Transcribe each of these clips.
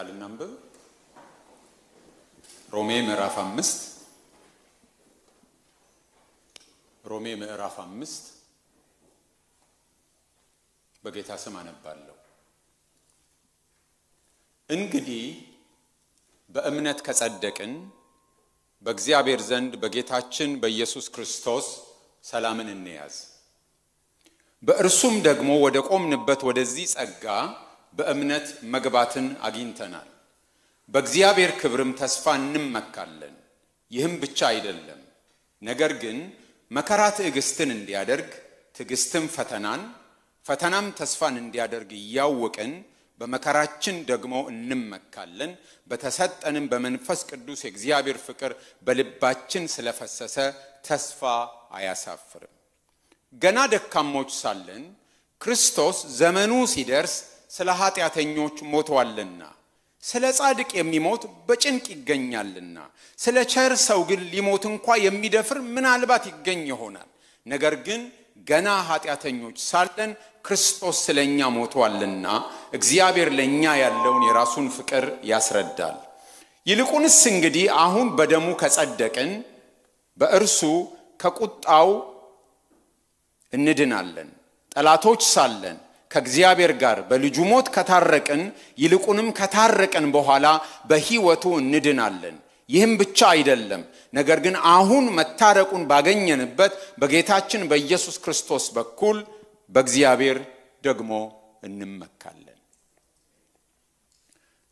ቃል እናንብብ። ሮሜ ምዕራፍ 5 በጌታ ስም አነባለሁ። እንግዲህ በእምነት ከጸደቅን በእግዚአብሔር ዘንድ በጌታችን በኢየሱስ ክርስቶስ ሰላምን እንያዝ። በእርሱም ደግሞ ወደ ቆምንበት ወደዚህ ጸጋ በእምነት መግባትን አግኝተናል። በእግዚአብሔር ክብርም ተስፋ እንመካለን። ይህም ብቻ አይደለም፣ ነገር ግን መከራ ትዕግስትን እንዲያደርግ፣ ትዕግስትም ፈተናም ተስፋን እንዲያደርግ እያወቅን በመከራችን ደግሞ እንመካለን። በተሰጠንም በመንፈስ ቅዱስ የእግዚአብሔር ፍቅር በልባችን ስለፈሰሰ ተስፋ አያሳፍርም። ገና ደካሞች ሳለን ክርስቶስ ዘመኑ ሲደርስ ስለ ኃጢአተኞች ሞቷልና፣ ስለ ጻድቅ የሚሞት በጭንቅ ይገኛልና፣ ስለ ቸር ሰው ግን ሊሞት እንኳን የሚደፍር ምናልባት ይገኝ ይሆናል። ነገር ግን ገና ኃጢአተኞች ሳለን ክርስቶስ ስለኛ ሞቷልና እግዚአብሔር ለኛ ያለውን የራሱን ፍቅር ያስረዳል። ይልቁንስ እንግዲህ አሁን በደሙ ከጸደቅን በእርሱ ከቁጣው እንድናለን። ጠላቶች ሳለን ከእግዚአብሔር ጋር በልጁ ሞት ከታረቅን፣ ይልቁንም ከታረቅን በኋላ በሕይወቱ እንድናለን። ይህም ብቻ አይደለም፣ ነገር ግን አሁን መታረቁን ባገኘንበት በጌታችን በኢየሱስ ክርስቶስ በኩል በእግዚአብሔር ደግሞ እንመካለን።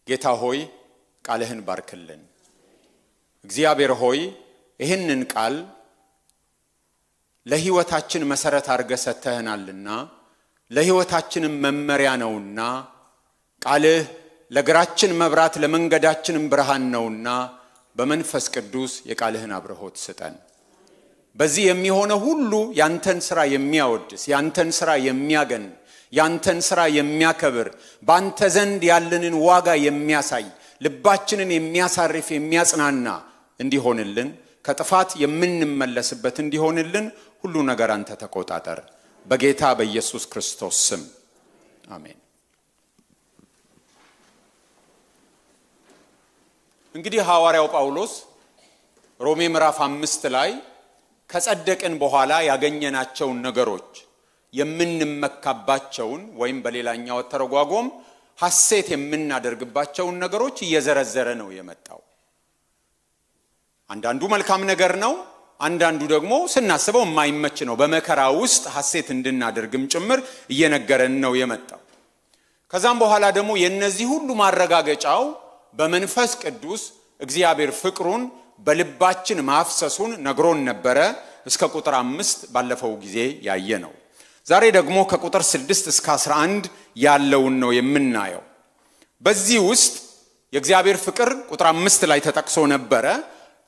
ጌታ ሆይ ቃልህን ባርክልን። እግዚአብሔር ሆይ ይህንን ቃል ለሕይወታችን መሰረት አድርገህ ሰጥተህናልና ለሕይወታችንም መመሪያ ነውና፣ ቃልህ ለእግራችን መብራት ለመንገዳችንም ብርሃን ነውና በመንፈስ ቅዱስ የቃልህን አብርሆት ስጠን። በዚህ የሚሆነው ሁሉ ያንተን ሥራ የሚያወድስ፣ ያንተን ሥራ የሚያገን፣ ያንተን ሥራ የሚያከብር፣ ባንተ ዘንድ ያለንን ዋጋ የሚያሳይ፣ ልባችንን የሚያሳርፍ የሚያጽናና እንዲሆንልን፣ ከጥፋት የምንመለስበት እንዲሆንልን ሁሉ ነገር አንተ ተቆጣጠር። በጌታ በኢየሱስ ክርስቶስ ስም አሜን። እንግዲህ ሐዋርያው ጳውሎስ ሮሜ ምዕራፍ 5 ላይ ከጸደቅን በኋላ ያገኘናቸውን ነገሮች የምንመካባቸውን ወይም በሌላኛው ተረጓጎም ሐሴት የምናደርግባቸውን ነገሮች እየዘረዘረ ነው የመጣው። አንዳንዱ መልካም ነገር ነው፣ አንዳንዱ ደግሞ ስናስበው የማይመች ነው። በመከራ ውስጥ ሐሴት እንድናደርግም ጭምር እየነገረን ነው የመጣው። ከዛም በኋላ ደግሞ የነዚህ ሁሉ ማረጋገጫው በመንፈስ ቅዱስ እግዚአብሔር ፍቅሩን በልባችን ማፍሰሱን ነግሮን ነበረ። እስከ ቁጥር 5 ባለፈው ጊዜ ያየ ነው። ዛሬ ደግሞ ከቁጥር 6 እስከ 11 ያለውን ነው የምናየው። በዚህ ውስጥ የእግዚአብሔር ፍቅር ቁጥር 5 ላይ ተጠቅሶ ነበረ።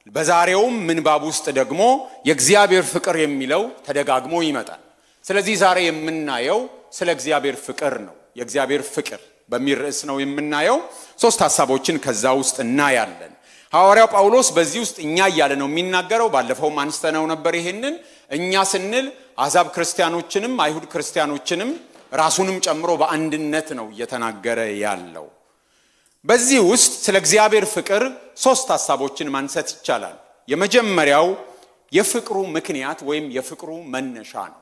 በዛሬውም ምንባብ ውስጥ ደግሞ የእግዚአብሔር ፍቅር የሚለው ተደጋግሞ ይመጣል። ስለዚህ ዛሬ የምናየው ስለ እግዚአብሔር ፍቅር ነው። የእግዚአብሔር ፍቅር በሚል ርዕስ ነው የምናየው። 3 ሐሳቦችን ከዛ ውስጥ እናያለን። ሐዋርያው ጳውሎስ በዚህ ውስጥ እኛ እያለ ነው የሚናገረው። ባለፈው አንስተነው ነበር ይሄንን። እኛ ስንል አሕዛብ ክርስቲያኖችንም አይሁድ ክርስቲያኖችንም ራሱንም ጨምሮ በአንድነት ነው እየተናገረ ያለው። በዚህ ውስጥ ስለ እግዚአብሔር ፍቅር 3 ሐሳቦችን ማንሳት ይቻላል። የመጀመሪያው የፍቅሩ ምክንያት ወይም የፍቅሩ መነሻ ነው።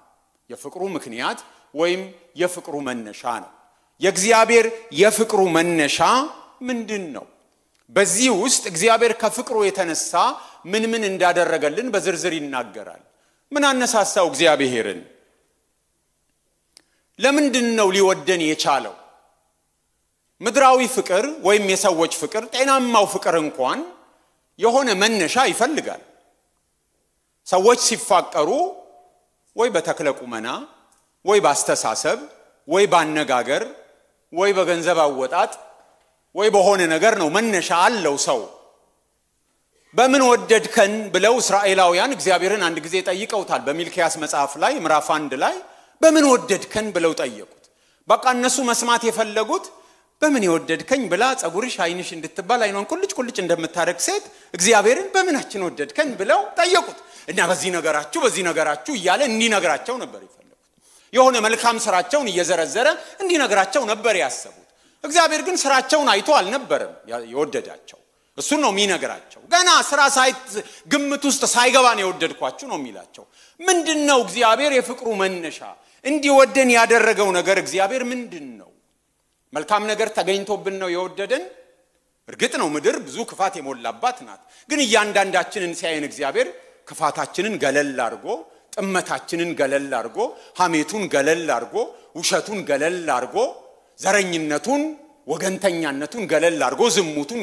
የፍቅሩ ምክንያት ወይም የፍቅሩ መነሻ ነው። የእግዚአብሔር የፍቅሩ መነሻ ምንድን ነው? በዚህ ውስጥ እግዚአብሔር ከፍቅሩ የተነሳ ምን እንዳደረገልን በዝርዝር ይናገራል። ምን አነሳሳው እግዚአብሔርን? ለምንድን ነው ሊወደን የቻለው? ምድራዊ ፍቅር ወይም የሰዎች ፍቅር፣ ጤናማው ፍቅር እንኳን የሆነ መነሻ ይፈልጋል። ሰዎች ሲፋቀሩ ወይ በተክለ ቁመና ወይ በአስተሳሰብ ወይ ባነጋገር ወይ በገንዘብ አወጣጥ ወይ በሆነ ነገር ነው መነሻ አለው ሰው። በምን ወደድከን ብለው እስራኤላውያን እግዚአብሔርን አንድ ጊዜ ጠይቀውታል። በሚልክያስ መጽሐፍ ላይ ምዕራፍ 1 ላይ በምን ወደድከን ብለው ጠየቁት። በቃ እነሱ መስማት የፈለጉት በምን ይወደድከኝ ብላ ጸጉርሽ አይንሽ እንድትባል አይኗን ቁልጭ እንደምታረግ ሴት እግዚአብሔርን በምናችን ወደድከን ብለው ጠየቁት። እና በዚህ ነገራችሁ እያለ እንዲነግራቸው ነበር የፈለጉት። የሆነ መልካም ስራቸውን እየዘረዘረ እንዲነግራቸው ነበር ያሰቡት። እግዚአብሔር ግን ስራቸውን አይቶ አልነበረም የወደዳቸው እሱ ነው የሚነግራቸው ገና ስራ ግምት ውስጥ ሳይገባ ነው የወደድኳችሁ ነው የሚላቸው ምንድነው እግዚአብሔር የፍቅሩ መነሻ እንዲወደን ያደረገው ነገር እግዚአብሔር ምንድነው መልካም ነገር ተገኝቶብን ነው የወደደን እርግጥ ነው ምድር ብዙ ክፋት የሞላባት ናት ግን እያንዳንዳችንን ሲያየን እግዚአብሔር ክፋታችንን ገለል አድርጎ ጥመታችንን ገለል አድርጎ ሐሜቱን ገለል አድርጎ ውሸቱን ገለል አድርጎ ዘረኝነቱን ወገንተኛነቱን ገለል አድርጎ ዝሙቱን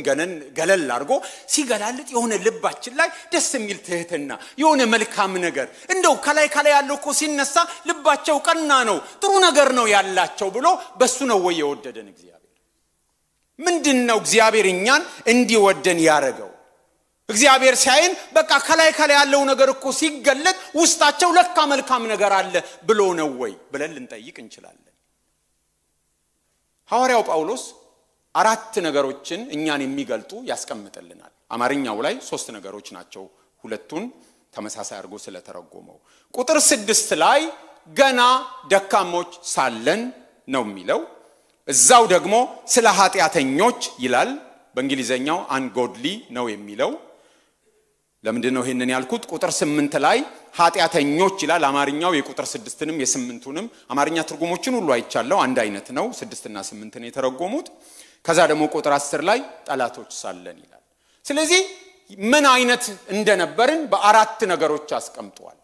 ገለል አድርጎ ሲገላልጥ የሆነ ልባችን ላይ ደስ የሚል ትህትና የሆነ መልካም ነገር እንደው ከላይ ያለው እኮ ሲነሳ ልባቸው ቀና ነው ጥሩ ነገር ነው ያላቸው ብሎ በሱ ነው ወይ የወደደን እግዚአብሔር ምንድነው እግዚአብሔር እኛን እንዲወደን ያረጋው እግዚአብሔር ሲያይን በቃ ከላይ ያለው ነገር እኮ ሲገለጥ ውስጣቸው ለካ መልካም ነገር አለ ብሎ ነው ወይ ብለን ልንጠይቅ እንችላለን ሐዋርያው ጳውሎስ አራት ነገሮችን እኛን የሚገልጡ ያስቀምጥልናል አማርኛው ላይ 3 ነገሮች ናቸው ሁለቱን ተመሳሳይ አድርጎ ስለተረጎመው ቁጥር 6 ላይ ገና ደካሞች ሳለን ነው የሚለው እዛው ደግሞ ስለ ኃጢያተኞች ይላል በእንግሊዘኛው ungodly ነው የሚለው ለምንድን ነው ይሄንን ያልኩት ቁጥር 8 ላይ ኃጢያተኞች ይላል አማርኛው የቁጥር 6ንም የ8ንም አማርኛ ትርጉሞችን ሁሉ አይቻለው አንድ አይነት ነው 6 እና 8 ነው የተረጎሙት ከዛ ደግሞ ቁጥር 10 ላይ ጠላቶች ሳለን ይላል ስለዚህ ምን አይነት እንደነበርን በአራት ነገሮች አስቀምጧል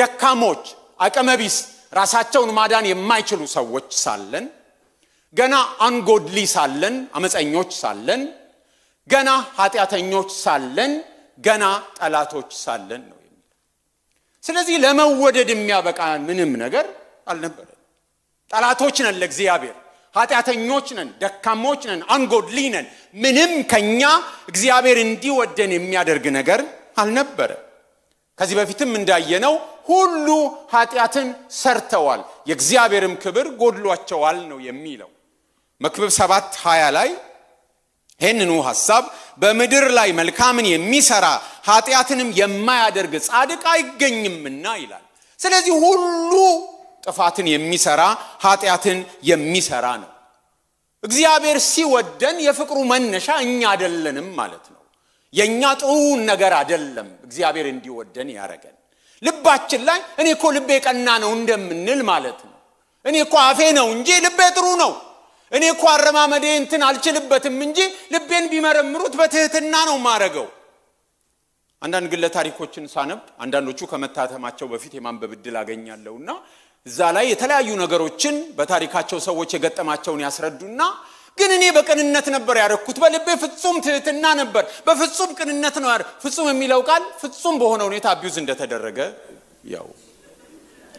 ደካሞች አቀመቢስ ራሳቸውን ማዳን የማይችሉ ሰዎች ሳለን ገና ungodly ሳለን አመፀኞች ሳለን ገና ኃጢያተኞች ሳለን ገና ጠላቶች ሳለን ነው የሚለው ስለዚህ ለመወደድ የሚያበቃ ምንም ነገር አልነበረም ጠላቶች ነን ለእግዚአብሔር ኃጢያተኞች ነን ደካሞች ነን ungodly ነን ምንም ከኛ እግዚአብሔር እንዲወደን የሚያደርግ ነገር አልነበረ ከዚህ በፊትም እንዳየነው ሁሉ ኃጢያትን ሰርተዋል የእግዚአብሔርም ክብር ጎድሏቸዋል ነው የሚለው መክብብ 7:20 ላይ ይህንኑ ሐሳብ በምድር ላይ መልካምን የሚሰራ ኃጢያትንም የማያደርግ ጻድቅ አይገኝምና ይላል ስለዚህ ሁሉ ጥፋትን የሚሰራ ኃጢያትን የሚሰራ ነው እግዚአብሔር ሲወደን የፍቅሩ መነሻ እኛ አይደለንም ማለት ነው የኛ ጥሩ ነገር አይደለም እግዚአብሔር እንዲወደን ያረጋል ልባችን ላይ እኔ እኮ ልቤ ቀና ነው እንደምንል ማለት ነው እኔ እኮ አፌ ነው እንጂ ልቤ ጥሩ ነው እኔ እኮ አረማመዴ እንትን አልችልበትም እንጂ ልቤን ቢመረምሩት በትህትና ነው ማረገው አንዳንድ ግለ ታሪኮችን ሳነብ አንዳንዶቹ ከመታተማቸው በፊት የማንበብ ዕድል አገኛለሁና እዛ ላይ የተለያዩ ነገሮችን በታሪካቸው ሰዎች የገጠማቸውን ያስረዱና ግን እኔ በቅንነት ነበር ያረኩት በልቤ ፍጹም ትህትና ነበር በፍጹም ቅንነት ነው ፍጹም የሚለው ቃል ፍጹም በሆነ ሁኔታ አቢዩዝ እንደተደረገ ያው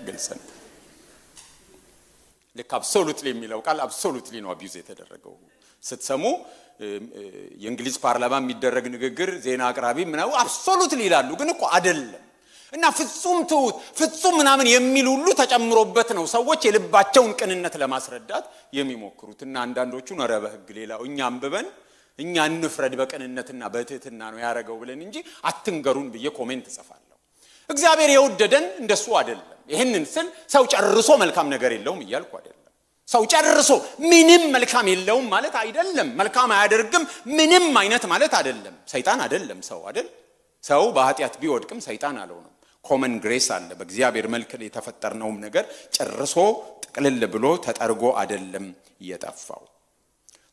ግልጽ ነው ለካ absolutely የሚለው ቃል absolutely ነው አቢዩዝ የተደረገው ስትሰሙ የእንግሊዝ ፓርላማ የሚደረግ ንግግር ዜና አቅራቢ ምናው absolutely ይላሉ ግን እኮ አይደለም እና ፍጹም ትሁት ፍጹም ምናምን የሚሉ ሁሉ ተጨምሮበት ነው ሰዎች የልባቸውን ቅንነት ለማስረዳት የሚሞክሩትና አንዳንዶቹ ነረበ ህግ ሌላው እኛ አንብበን እኛ እንፍረድ በቅንነትና በትህትና ነው ያረጋው ብለን እንጂ አትንገሩን ብዬ ኮሜንት ጽፋለሁ እግዚአብሔር የወደደን እንደሱ አይደለም ይሄንን ስል ሰው ጨርሶ መልካም ነገር የለውም ይያልኩ አይደለም ሰው ጨርሶ ምንም መልካም የለውም ማለት አይደለም መልካም አያደርግም ምንም አይነት ማለት አይደለም ሰይጣን አይደለም ሰው አይደል ሰው በኃጢያት ቢወድቅም ሰይጣን አልሆነም ኮመን ግሬስ አለ በእግዚአብሔር መልክ የተፈጠርነው ነገር ጨርሶ ጥቅልል ብሎ ተጠርጎ አይደለም የጠፋው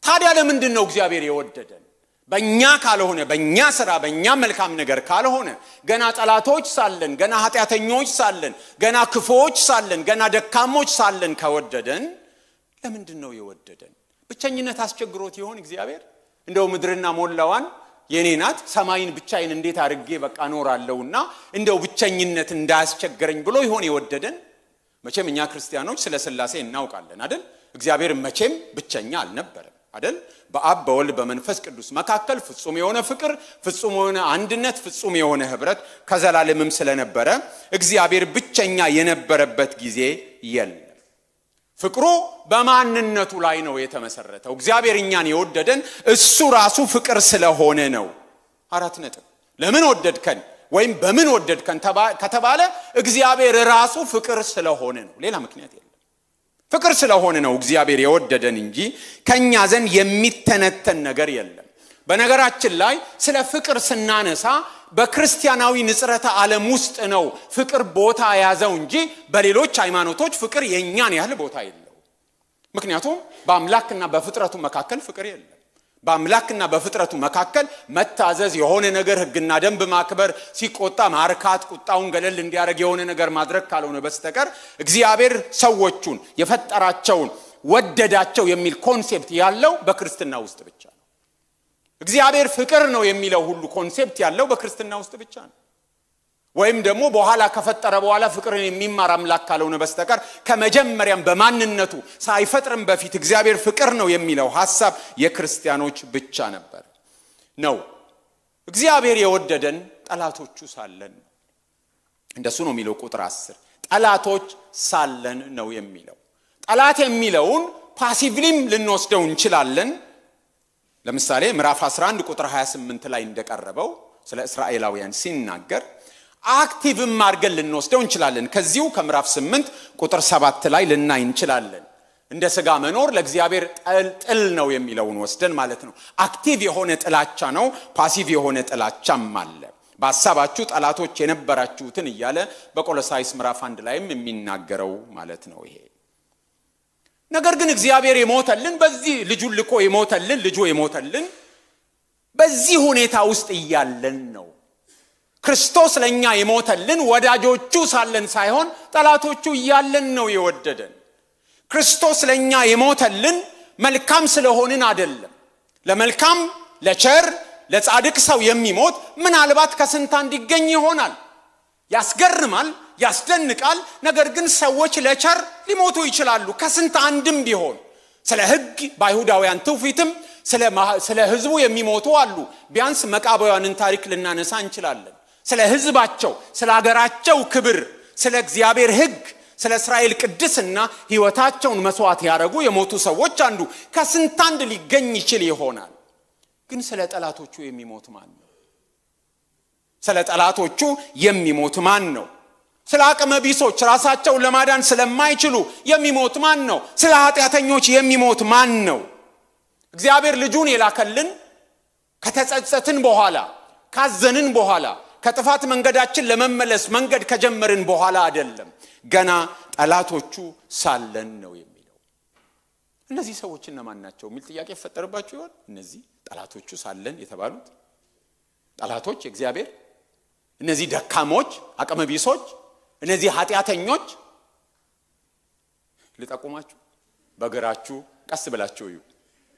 ታዲያ ለምንድነው እግዚአብሔር የወደደን በእኛ ካልሆነ በእኛ ስራ በእኛ መልካም ነገር ካልሆነ ገና ጠላቶች ሳለን ገና ኃጢያተኞች ሳለን ገና ክፉዎች ሳለን ገና ደካሞች ሳለን ከወደደን ለምንድነው የወደደን ብቸኝነት አስቸግሮት ይሆን እግዚአብሔር እንደው ምድርና ሞላዋን የኔናት ሰማይን ብቻዬን እንዴት አድርጌ በቃ ኖራለውና እንደው ብቸኝነት እንዳያስቸግረኝ ብሎ ይሆን የወደደን መቼም እኛ ክርስቲያኖች ስለ ሥላሴ እናውቃለን አይደል እግዚአብሔር መቼም ብቸኛ አልነበረም አይደል በአብ በወልድ በመንፈስ ቅዱስ መካከል ፍጹም የሆነ ፍቅር ፍጹም የሆነ አንድነት ፍጹም የሆነ ህብረት ከዘላለምም ስለነበረ እግዚአብሔር ብቸኛ የነበረበት ጊዜ የለም ፍቅሩ በማንነቱ ላይ ነው የተመሰረተው እግዚአብሔር እኛን የወደደን እሱ ራሱ ፍቅር ስለሆነ ነው አራት ነጥብ ለምን ወደድከን ወይም በምን ወደድከን ከተባለ እግዚአብሔር ራሱ ፍቅር ስለሆነ ነው ሌላ ምክንያት የለም ፍቅር ስለሆነ ነው እግዚአብሔር የወደደን እንጂ ከኛ ዘንድ የሚተነተን ነገር የለም። በነገራችን ላይ ስለ ፍቅር ስናነሳ በክርስቲያናዊ ንጽረተ ዓለም ውስጥ ነው ፍቅር ቦታ ያዘው እንጂ በሌሎች ሃይማኖቶች ፍቅር የኛን ያህል ቦታ የለው። ምክንያቱም በአምላክና በፍጥረቱ መካከል ፍቅር የለም። በአምላክና በፍጥረቱ መካከል መታዘዝ፣ የሆነ ነገር ህግና ደንብ ማክበር፣ ሲቆጣ ማርካት፣ ቁጣውን ገለል እንዲያደርግ የሆነ ነገር ማድረግ ካልሆነ በስተቀር እግዚአብሔር ሰዎቹን የፈጠራቸውን ወደዳቸው የሚል ኮንሴፕት ያለው በክርስትና ውስጥ ብቻ ነው። እግዚአብሔር ፍቅር ነው የሚለው ሁሉ ኮንሴፕት ያለው በክርስትና ውስጥ ብቻ ነው። ወይም ደግሞ በኋላ ከፈጠረ በኋላ ፍቅርን የሚማር አምላክ ካልሆነ በስተቀር ከመጀመሪያም በማንነቱ ሳይፈጥርም በፊት እግዚአብሔር ፍቅር ነው የሚለው ሐሳብ የክርስቲያኖች ብቻ ነበር ነው። እግዚአብሔር የወደደን ጠላቶቹ ሳለን ነው። እንደሱ ነው የሚለው ቁጥር 10 ጠላቶች ሳለን ነው የሚለው። ጠላት የሚለውን ፓሲቭሊም ልንወስደው እንችላለን። ለምሳሌ ምዕራፍ 11 ቁጥር 28 ላይ እንደቀረበው ስለ እስራኤላውያን ሲናገር አክቲቭም አድርገን ልንወስደው እንችላለን። ከዚሁ ከምዕራፍ 8 ቁጥር 7 ላይ ልናይ እንችላለን። እንደ ሥጋ መኖር ለእግዚአብሔር ጥል ነው የሚለውን ወስደን ማለት ነው። አክቲቭ የሆነ ጥላቻ ነው፣ ፓሲቭ የሆነ ጥላቻም አለ። በሐሳባችሁ ጠላቶች የነበራችሁትን እያለ በቆሎሳይስ ምዕራፍ 1 ላይም የሚናገረው ማለት ነው ይሄ። ነገር ግን እግዚአብሔር የሞተልን በዚህ ልጁን ልኮ የሞተልን ልጁ የሞተልን በዚህ ሁኔታ ውስጥ እያለን ነው። ክርስቶስ ለኛ የሞተልን ወዳጆቹ ሳለን ሳይሆን ጠላቶቹ እያለን ነው የወደደን። ክርስቶስ ለኛ የሞተልን መልካም ስለሆንን አይደለም። ለመልካም ለቸር ለጻድቅ ሰው የሚሞት ምናልባት ከስንት አንድ ይገኝ ይሆናል። ያስገርማል፣ ያስደንቃል። ነገር ግን ሰዎች ለቸር ሊሞቱ ይችላሉ ከስንት አንድም ቢሆን። ስለ ሕግ በአይሁዳውያን ትውፊትም ስለ ሕዝቡ የሚሞቱ አሉ። ቢያንስ መቃብያንን ታሪክ ልናነሳ እንችላለን። ስለ ሕዝባቸው ስለ ሀገራቸው ክብር ስለ እግዚአብሔር ሕግ ስለ እስራኤል ቅድስና ሕይወታቸውን መስዋዕት ያደረጉ የሞቱ ሰዎች አንዱ ከስንት አንድ ሊገኝ ይችል ይሆናል። ግን ስለ ጠላቶቹ የሚሞት ማን ነው? ስለ ጠላቶቹ የሚሞት ማን ነው? ስለ አቅመ ቢሶች ራሳቸውን ለማዳን ስለማይችሉ የሚሞት ማን ነው? ስለ ኃጢአተኞች የሚሞት ማን ነው? እግዚአብሔር ልጁን የላከልን ከተጸጸትን በኋላ ካዘንን በኋላ ከጥፋት መንገዳችን ለመመለስ መንገድ ከጀመርን በኋላ አይደለም፣ ገና ጠላቶቹ ሳለን ነው የሚለው። እነዚህ ሰዎች እነማን ናቸው የሚል ጥያቄ ይፈጠርባችሁ ይሆን? እነዚህ ጠላቶቹ ሳለን የተባሉት ጠላቶች እግዚአብሔር፣ እነዚህ ደካሞች አቅመ ቢሶች፣ እነዚህ ኃጢአተኞች ልጠቁማችሁ። በግራችሁ ቀስ ብላችሁ እዩ፣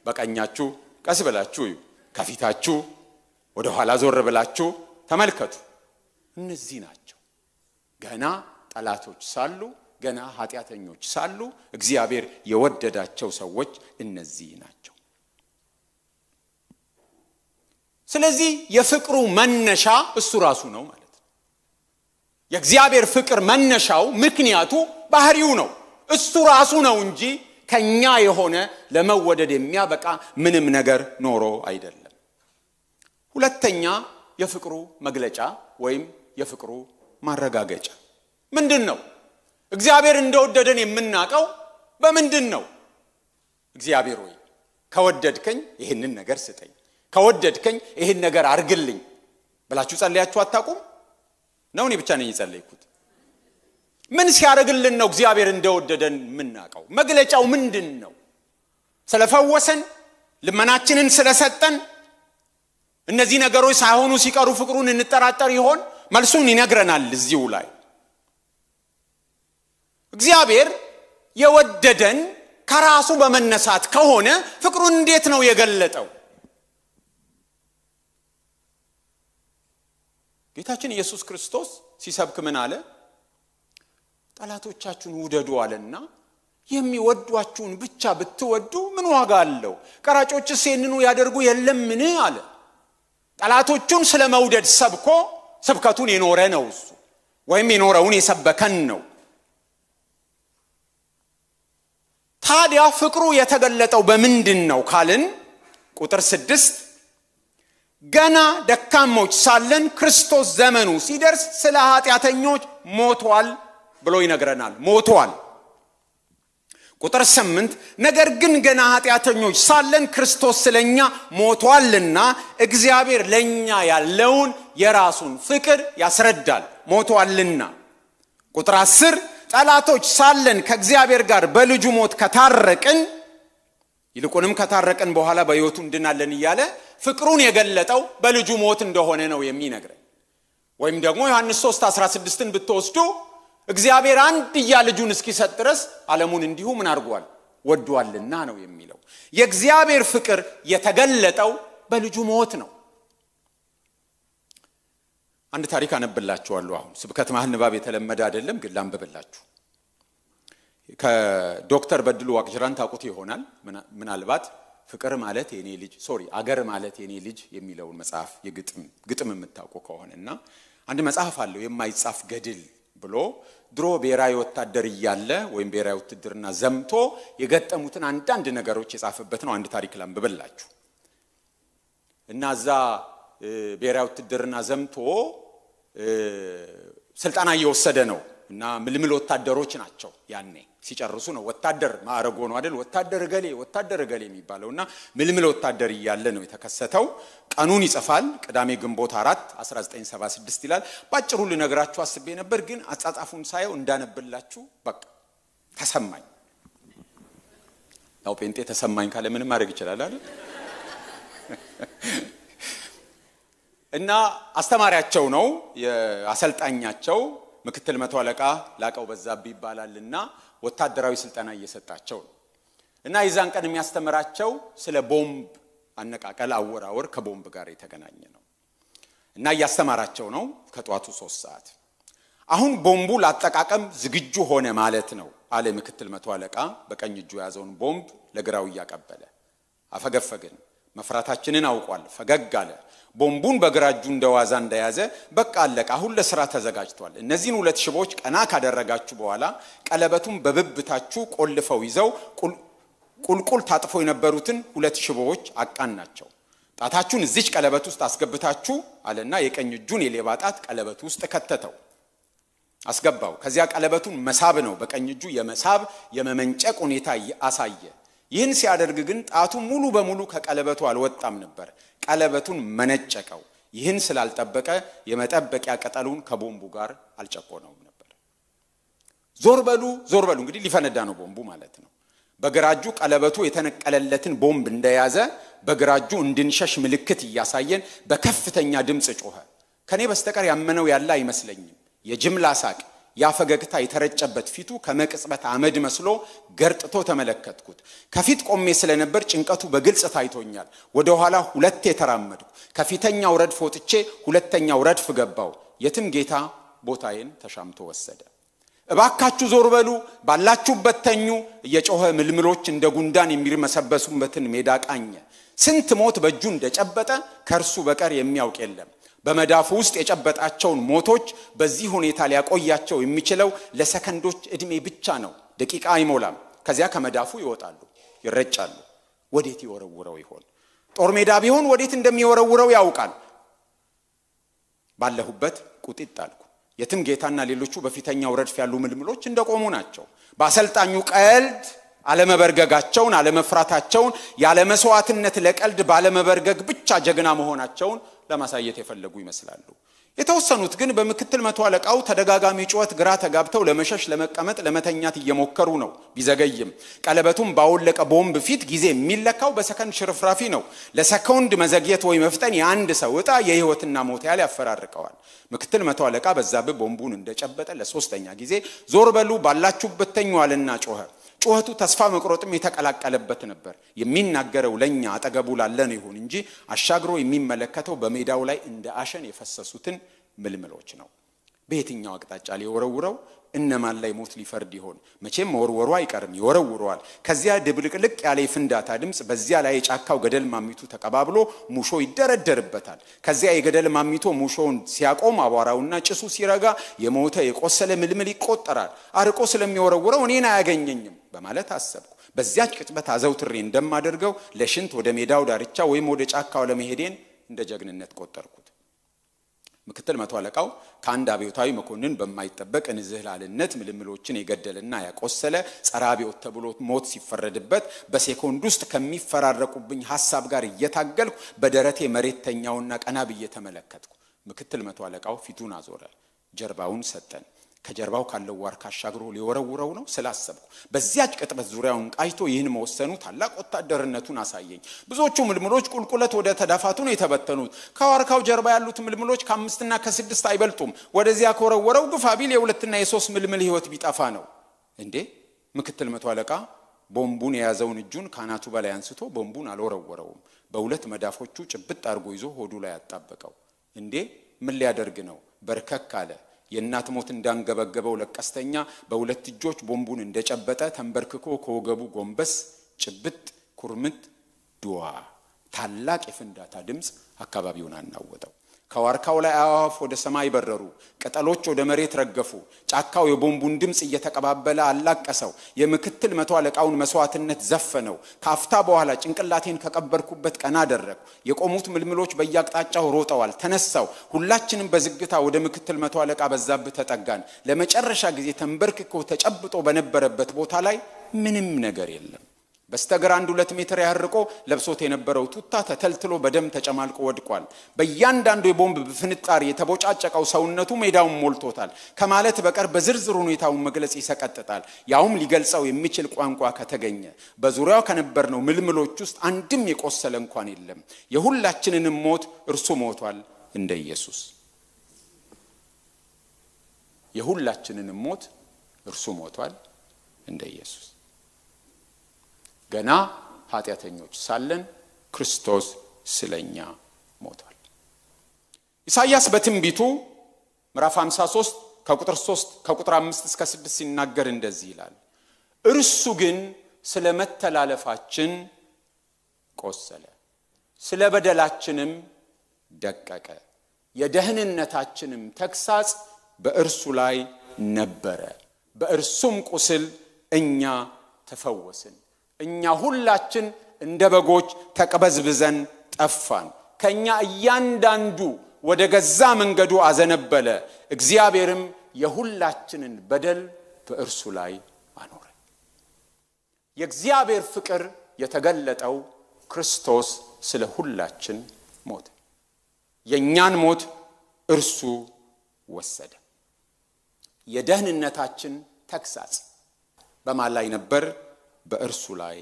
በቀኛችሁ ቀስ ብላችሁ እዩ፣ ከፊታችሁ ወደ ኋላ ዞር ብላችሁ ተመልከቱ። እነዚህ ናቸው ገና ጠላቶች ሳሉ ገና ኃጢአተኞች ሳሉ እግዚአብሔር የወደዳቸው ሰዎች እነዚህ ናቸው። ስለዚህ የፍቅሩ መነሻ እሱ ራሱ ነው ማለት ነው። የእግዚአብሔር ፍቅር መነሻው ምክንያቱ ባህሪው ነው፣ እሱ ራሱ ነው እንጂ ከኛ የሆነ ለመወደድ የሚያበቃ ምንም ነገር ኖሮ አይደለም። ሁለተኛ የፍቅሩ መግለጫ ወይም የፍቅሩ ማረጋገጫ ምንድነው? እግዚአብሔር እንደወደደን የምናቀው በምንድነው? እግዚአብሔር ሆይ ከወደድከኝ ይሄንን ነገር ስጠኝ፣ ከወደድከኝ ይሄን ነገር አርግልኝ ብላችሁ ጸልያችሁ አታውቁም? ነው እኔ ብቻ ነኝ የጸለይኩት? ምን ሲያረግልን ነው እግዚአብሔር እንደወደደን የምናቀው? መግለጫው ምንድነው? ስለፈወሰን፣ ልመናችንን ስለሰጠን፣ እነዚህ ነገሮች ሳይሆኑ ሲቀሩ ፍቅሩን እንጠራጠር ይሆን? መልሱን ይነግረናል እዚሁ ላይ። እግዚአብሔር የወደደን ከራሱ በመነሳት ከሆነ ፍቅሩን እንዴት ነው የገለጠው? ጌታችን ኢየሱስ ክርስቶስ ሲሰብክ ምን አለ? ጠላቶቻችሁን ውደዱ አለና የሚወዷችሁን ብቻ ብትወዱ ምን ዋጋ አለው? ቀራጮችስ ይህንኑ ያደርጉ የለምን አለ። ጠላቶቹን ስለመውደድ ሰብኮ ስብከቱን የኖረ ነው እሱ፣ ወይም የኖረውን የሰበከን ነው። ታዲያ ፍቅሩ የተገለጠው በምንድነው ካልን ቁጥር 6 ገና ደካሞች ሳለን ክርስቶስ ዘመኑ ሲደርስ ስለ ኃጢአተኞች ሞቷል ብሎ ይነግረናል። ሞቷል። ቁጥር 8 ነገር ግን ገና ኃጢአተኞች ሳለን ክርስቶስ ስለኛ ሞቷልና እግዚአብሔር ለኛ ያለውን የራሱን ፍቅር ያስረዳል ሞቷልና ቁጥር 10 ጠላቶች ሳለን ከእግዚአብሔር ጋር በልጁ ሞት ከታረቅን ይልቁንም ከታረቅን በኋላ በሕይወቱ እንድናለን ይያለ ፍቅሩን የገለጠው በልጁ ሞት እንደሆነ ነው የሚነግረን ወይም ደግሞ ዮሐንስ 3:16ን ብትወስዱ እግዚአብሔር አንድያ ልጁን እስኪሰጥ ድረስ ዓለሙን እንዲሁ ምን አድርጓል ወዷልና ነው የሚለው የእግዚአብሔር ፍቅር የተገለጠው በልጁ ሞት ነው አንድ ታሪክ አነብላችኋለሁ አሁን ስብከት መሃል ንባብ የተለመደ አይደለም ግን ላንብብላችሁ ከዶክተር በድሉ ዋቅጅራን ታውቁት ይሆናል ምናልባት ፍቅር ማለት የኔ ልጅ አገር ማለት የኔ ልጅ የሚለውን መጽሐፍ የግጥም የምታውቁ ከሆነና አንድ መጽሐፍ አለው የማይጻፍ ገድል ብሎ ድሮ ብሔራዊ ወታደር ይያለ ወይም ብሔራዊ ውትድርና ዘምቶ የገጠሙትን አንዳንድ ነገሮች የጻፈበት ነው አንድ ታሪክ ላንብብላችሁ እና እዛ ብሔራዊ ውትድርና ዘምቶ ስልጣና እየወሰደ ነው እና ምልምል ወታደሮች ናቸው ያኔ ሲጨርሱ ነው ወታደር ማዕረግ ሆኖ አይደል ወታደር ገሌ የሚባለውና ምልምል ወታደር ይያለ ነው የተከሰተው ቀኑን ይጽፋል ቅዳሜ ግንቦት 4 1976 ይላል ባጭሩ ልነግራችሁ አስቤ ነበር ግን አጻጻፉን ሳየው እንዳነብላችሁ በቃ ተሰማኝ ያው ጴንጤ ተሰማኝ ካለ ምንም ማድረግ ይችላል አይደል እና አስተማሪያቸው ነው የአሰልጣኛቸው ምክትል መቶ አለቃ ላቀው በዛብ ይባላልና ወታደራዊ ስልጠና እየሰጣቸው እና ይዛን ቀን የሚያስተምራቸው ስለ ቦምብ አነቃቀል አወራወር ከቦምብ ጋር የተገናኘ ነው እና ያስተማራቸው ነው ከጧቱ 3 ሰዓት አሁን ቦምቡ ለአጠቃቀም ዝግጁ ሆነ ማለት ነው አለ ምክትል መቶ አለቃ በቀኝ እጁ ያዘውን ቦምብ ለግራው ያቀበለ አፈገፈገን መፍራታችንን አውቋል ፈገግ አለ ቦምቡን በግራ እጁ እንደዋዛ እንደያዘ በቃ አለቀ አሁን ለስራ ተዘጋጅቷል እነዚህን ሁለት ሽቦች ቀና ካደረጋችሁ በኋላ ቀለበቱን በብብታችሁ ቆልፈው ይዘው ቁልቁል ታጥፈው የነበሩትን ሁለት ሽቦች አቃናቸው ጣታችሁን እዚች ቀለበት ውስጥ አስገብታችሁ አለና የቀኝ እጁን የሌባ ጣት ቀለበት ውስጥ ከተተው አስገባው ከዚያ ቀለበቱን መሳብ ነው በቀኝ እጁ የመሳብ የመመንጨቅ ሁኔታ ያሳየ ይህን ሲያደርግ ግን ጣቱ ሙሉ በሙሉ ከቀለበቱ አልወጣም ነበር ቀለበቱን መነጨቀው ይህን ስላልጠበቀ የመጠበቂያ ቀጠሉን ከቦምቡ ጋር አልጨቆነውም ነበር ዞር በሉ እንግዲህ ሊፈነዳ ነው ቦምቡ ማለት ነው በግራጁ ቀለበቱ የተነቀለለትን ቦምብ እንደያዘ በግራጁ እንድንሸሽ ምልክት ያሳየን በከፍተኛ ድምጽ ጮኸ ከኔ በስተቀር ያመነው ያለ አይመስለኝም የጅምላ ሳቅ ያፈገግታ የተረጨበት ፊቱ ከመቅጽበት አመድ መስሎ ገርጥቶ ተመለከትኩት ከፊት ቆሜ ስለነበር ጭንቀቱ በግልጽ ታይቶኛል ወደ ኋላ ሁለቴ ተራመድኩ ከፊተኛው ረድፍ ወጥቼ ሁለተኛው ረድፍ ገባው የትም ጌታ ቦታዬን ተሻምቶ ወሰደ እባካችሁ ዞር በሉ ባላችሁበት ተኙ እየጮኸ ምልምሎች እንደ ጉንዳን የሚርመሰበሱበትን ሜዳ ቃኘ ስንት ሞት በእጁ እንደጨበጠ ከርሱ በቀር የሚያውቅ የለም በመዳፉ ውስጥ የጨበጣቸውን ሞቶች በዚህ ሁኔታ ሊያቆያቸው የሚችለው ለሰከንዶች እድሜ ብቻ ነው ደቂቃ አይሞላም ከዚያ ከመዳፉ ይወጣሉ ይረጫሉ ወዴት ይወረውረው ይሆን ጦር ሜዳ ቢሆን ወዴት እንደሚወረውረው ያውቃል ባለሁበት ቁጥጥ አልኩ የትም ጌታና ሌሎቹ በፊተኛው ረድፍ ያሉ ምልምሎች እንደቆሙ ናቸው በአሰልጣኙ ቀልድ አለመበርገጋቸውን አለመፍራታቸውን ያለ መስዋዕትነት ለቀልድ ባለመበርገግ ብቻ ጀግና መሆናቸውን ለማሳየት የፈለጉ ይመስላሉ የተወሰኑት ግን በምክትል መቶ አለቃው ተደጋጋሚ ጩኸት ግራ ተጋብተው ለመሸሽ ለመቀመጥ ለመተኛት እየሞከሩ ነው ቢዘገይም ቀለበቱን ባወለቀ ቦምብ ፊት ጊዜ የሚለካው በሰከንድ ሽርፍራፊ ነው ለሰኮንድ መዘግየት ወይ መፍጠን የአንድ ሰው ዕጣ የህይወትና ሞት ያፈራርቀዋል ምክትል መቶ አለቃ በዛብ ቦምቡን እንደጨበጠ ለሶስተኛ ጊዜ ዞር በሉ ባላችሁበት ተኙ አለና ጮኸ ጩኸቱ ተስፋ መቁረጥም የተቀላቀለበት ነበር የሚናገረው ለኛ አጠገቡ ላለነ ይሁን እንጂ አሻግሮ የሚመለከተው በሜዳው ላይ እንደ አሸን የፈሰሱትን ምልምሎች ነው በየትኛው አቅጣጫ ሊወረውረው እነማን ላይ ሞት ሊፈርድ ይሆን መቼም ወርወሩ አይቀርም ይወረውረዋል ከዚያ ድብልቅልቅ ያለ ፍንዳታ ድምጽ በዚያ ላይ ጫካው ገደል ማሚቱ ተቀባብሎ ሙሾ ይደረደርበታል ከዚያ የገደል ማሚቱ ሙሾውን ሲያቆም አቧራውና ጭሱ ሲረጋ የሞተ የቆሰለ ምልምል ይቆጠራል አርቆ ስለሚወረውረው እኔን አያገኘኝም በማለት አሰብኩ በዚያች ቅጽበት አዘውትሬ እንደማደርገው ለሽንት ወደ ሜዳው ዳርቻ ወይም ወደ ጫካው ለመሄዴን እንደ ጀግንነት ቆጠርኩት ምክትል መቶ አለቃው ከአንድ አብዮታዊ መኮንን በማይጠበቅ እንዝህላልነት ምልምሎችን የገደለና ያቆሰለ ጸረ አብዮት ተብሎ ሞት ሲፈረድበት በሴኮንድ ውስጥ ከሚፈራረቁብኝ ሐሳብ ጋር እየታገልኩ በደረቴ መሬት ተኛውና ቀና ብዬ ተመለከትኩ። ምክትል መቶ አለቃው ፊቱን አዞረ፣ ጀርባውን ሰጠን። ከጀርባው ካለው ዋርካ አሻግሮ ሊወረውረው ነው ስላሰብኩ በዚያች ቅጥበት ዙሪያውን ቃይቶ ይህን መወሰኑ ታላቅ ወታደርነቱን አሳየኝ። ብዙዎቹ ምልምሎች ቁልቁለት ወደ ተዳፋቱ ነው የተበተኑት። ከዋርካው ጀርባ ያሉት ምልምሎች ከ5 እና ከ6 አይበልጡም። ወደዚያ ከወረወረው ግፋ ቢል የ2 እና የ3 ምልምል ህይወት ቢጠፋ ነው። እንዴ! ምክትል መቶ አለቃ ቦምቡን የያዘውን እጁን ካናቱ በላይ አንስቶ ቦምቡን አልወረወረውም። በሁለት መዳፎቹ ጭብጥ አርጎ ይዞ ሆዱ ላይ አጣበቀው። እንዴ! ምን ሊያደርግ ነው? በርከክ አለ። የእናት ሞት እንዳንገበገበው ለቀስተኛ በሁለት እጆች ቦምቡን እንደጨበጠ ተንበርክኮ ከወገቡ ጎንበስ ጭብጥ ኩርምት ዱዋ ታላቅ የፍንዳታ ድምጽ አካባቢውን አናወጠው። ከዋርካው ላይ አዋፍ ወደ ሰማይ በረሩ፣ ቅጠሎች ወደ መሬት ረገፉ። ጫካው የቦምቡን ድምጽ እየተቀባበለ አላቀሰው። የምክትል መቶ አለቃውን መስዋዕትነት ዘፈነው። ካፍታ በኋላ ጭንቅላቴን ከቀበርኩበት ቀና አደረኩ። የቆሙት ምልምሎች በየአቅጣጫው ሮጠዋል። ተነሳው። ሁላችንም በዝግታ ወደ ምክትል መቶ አለቃ በዛብህ ተጠጋን። ለመጨረሻ ጊዜ ተንበርክኮ ተጨብጦ በነበረበት ቦታ ላይ ምንም ነገር የለም። በስተግራ 1-2 ሜትር ያርቆ ለብሶት የነበረው ቱታ ተተልትሎ በደም ተጨማልቆ ወድቋል። በእያንዳንዱ የቦምብ ፍንጣሪ የተቦጫጨቀው ሰውነቱ ሜዳውን ሞልቶታል። ከማለት በቀር በዝርዝር ሁኔታውን መግለጽ ይሰቀጥጣል። ያውም ሊገልጸው የሚችል ቋንቋ ከተገኘ በዙሪያው ከነበርነው ምልምሎች ውስጥ አንድም የቆሰለ እንኳን የለም። የሁላችንንም ሞት እርሱ ሞቷል እንደ ኢየሱስ። የሁላችንንም ሞት እርሱ ሞቷል እንደ ኢየሱስ። ገና ኃጢአተኞች ሳለን ክርስቶስ ስለኛ ሞቷል። ኢሳይያስ በትንቢቱ ምዕራፍ 53 ከቁጥር 3 ከቁጥር 5 እስከ 6 ሲናገር እንደዚህ ይላል። እርሱ ግን ስለ መተላለፋችን ቆሰለ፣ ስለ በደላችንም ደቀቀ፣ የደህንነታችንም ተግሳጽ በእርሱ ላይ ነበረ፣ በእርሱም ቁስል እኛ ተፈወስን። እኛ ሁላችን እንደ በጎች ተቀበዝብዘን ጠፋን፣ ከኛ እያንዳንዱ ወደ ገዛ መንገዱ አዘነበለ፣ እግዚአብሔርም የሁላችንን በደል በእርሱ ላይ አኖረ። የእግዚአብሔር ፍቅር የተገለጠው ክርስቶስ ስለ ሁላችን ሞተ። የኛን ሞት እርሱ ወሰደ። የደህንነታችን ተግሳጽ በማን ላይ ነበር? በእርሱ ላይ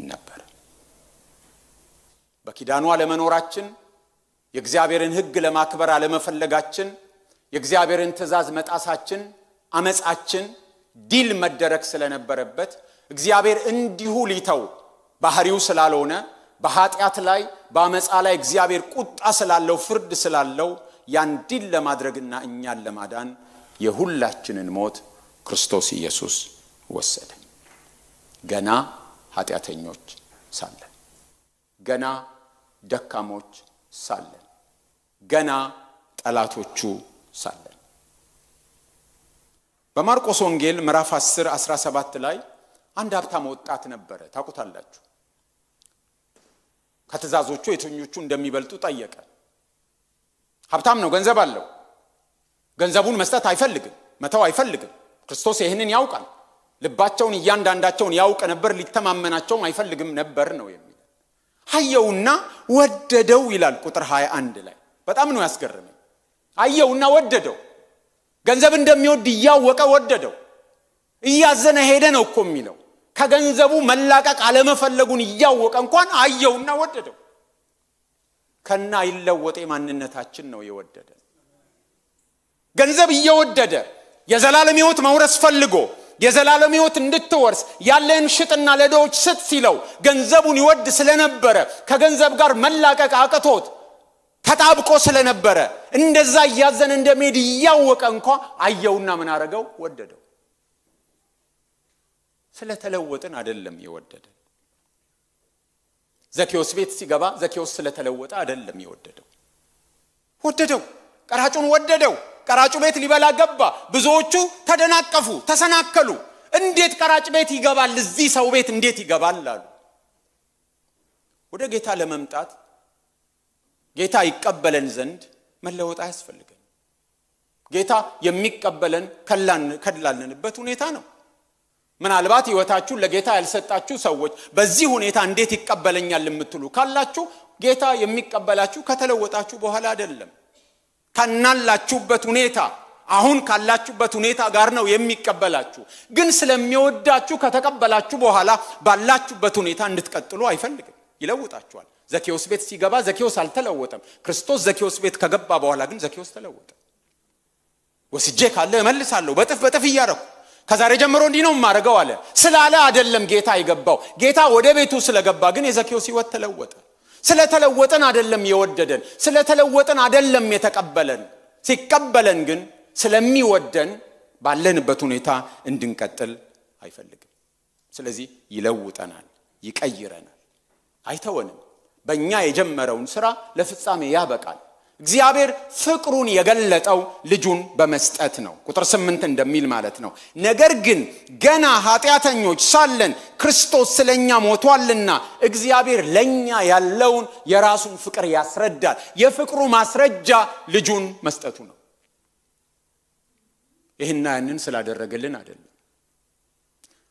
ነበር። በኪዳኑ አለመኖራችን፣ የእግዚአብሔርን ሕግ ለማክበር አለመፈለጋችን፣ የእግዚአብሔርን ትእዛዝ መጣሳችን፣ አመጻችን ዲል መደረግ ስለነበረበት እግዚአብሔር እንዲሁ ሊተው ባህሪው ስላልሆነ በኃጢአት ላይ በአመጻ ላይ እግዚአብሔር ቁጣ ስላለው ፍርድ ስላለው ያን ዲል ለማድረግና እኛን ለማዳን የሁላችንን ሞት ክርስቶስ ኢየሱስ ወሰደ። ገና ኃጢአተኞች ሳለን፣ ገና ደካሞች ሳለን፣ ገና ጠላቶቹ ሳለን። በማርቆስ ወንጌል ምዕራፍ 10:17 ላይ አንድ ሀብታም ወጣት ነበረ። ታውቁታላችሁ። ከትእዛዞቹ የትኞቹ እንደሚበልጡ ጠየቀ። ሀብታም ነው፣ ገንዘብ አለው። ገንዘቡን መስጠት አይፈልግም፣ መተው አይፈልግም። ክርስቶስ ይህንን ያውቃል። ልባቸውን እያንዳንዳቸውን ያውቅ ነበር፣ ሊተማመናቸው አይፈልግም ነበር ነው የሚለው። አየውና ወደደው ይላል ቁጥር 21 ላይ። በጣም ነው ያስገረመኝ። አየውና ወደደው። ገንዘብ እንደሚወድ ያወቀ ወደደው። እያዘነ ሄደ ነው እኮ የሚለው። ከገንዘቡ መላቀቅ አለመፈለጉን ያወቀ እንኳን አየውና ወደደው። ከና ይለወጥ ማንነታችን ነው የወደደ። ገንዘብ እየወደደ የዘላለም ሕይወት መውረስ ፈልጎ የዘላለም ሕይወት እንድትወርስ ያለን ሽጥና ለዶች ስጥ ሲለው ገንዘቡን ይወድ ስለነበረ ከገንዘብ ጋር መላቀቅ አቅቶት ተጣብቆ ስለነበረ እንደዛ ያዘነ እንደሚሄድ ያወቀ እንኳን አየውና ምን አረገው? ወደደው። ስለተለወጥን አይደለም የወደደ። ዘኬዎስ ቤት ሲገባ ዘኬዎስ ስለተለወጠ አይደለም የወደደው። ወደደው። ቀራጩን ወደደው። ቀራጩ ቤት ሊበላ ገባ። ብዙዎቹ ተደናቀፉ፣ ተሰናከሉ። እንዴት ቀራጭ ቤት ይገባል? እዚህ ሰው ቤት እንዴት ይገባል አሉ። ወደ ጌታ ለመምጣት ጌታ ይቀበለን ዘንድ መለወጥ አያስፈልግም። ጌታ የሚቀበለን ከላልንበት ሁኔታ ነው። ምናልባት ህይወታችሁ ለጌታ ያልሰጣችሁ ሰዎች በዚህ ሁኔታ እንዴት ይቀበለኛል የምትሉ ካላችሁ ጌታ የሚቀበላችሁ ከተለወጣችሁ በኋላ አይደለም። ከናላችሁበት ሁኔታ አሁን ካላችሁበት ሁኔታ ጋር ነው የሚቀበላችሁ። ግን ስለሚወዳችሁ ከተቀበላችሁ በኋላ ባላችሁበት ሁኔታ እንድትቀጥሉ አይፈልግም፣ ይለውጣችኋል። ዘኬዎስ ቤት ሲገባ ዘኬዎስ አልተለወጠም። ክርስቶስ ዘኬዎስ ቤት ከገባ በኋላ ግን ዘኬዎስ ተለወጠ። ወስጄ ካለ እመልሳለሁ በጥፍ እያረኩ ከዛሬ ጀምሮ እንዲህ ነው ማረጋው አለ። ስላለ አይደለም ጌታ ይገባው። ጌታ ወደ ቤቱ ስለገባ ግን የዘኬዎስ ህይወት ተለወጠ። ስለተለወጠን አይደለም የወደደን፣ ስለተለወጠን አይደለም የተቀበለን። ሲቀበለን ግን ስለሚወደን ባለንበት ሁኔታ እንድንቀጥል አይፈልግም። ስለዚህ ይለውጠናል፣ ይቀይረናል፣ አይተወንም። በእኛ የጀመረውን ሥራ ለፍጻሜ ያበቃል። እግዚአብሔር ፍቅሩን የገለጠው ልጁን በመስጠት ነው። ቁጥር 8 እንደሚል ማለት ነው። ነገር ግን ገና ኃጢአተኞች ሳለን ክርስቶስ ስለኛ ሞቷልና እግዚአብሔር ለኛ ያለውን የራሱን ፍቅር ያስረዳል። የፍቅሩ ማስረጃ ልጁን መስጠቱ ነው። ይሄን ያንን ስላደረገልን አይደለም።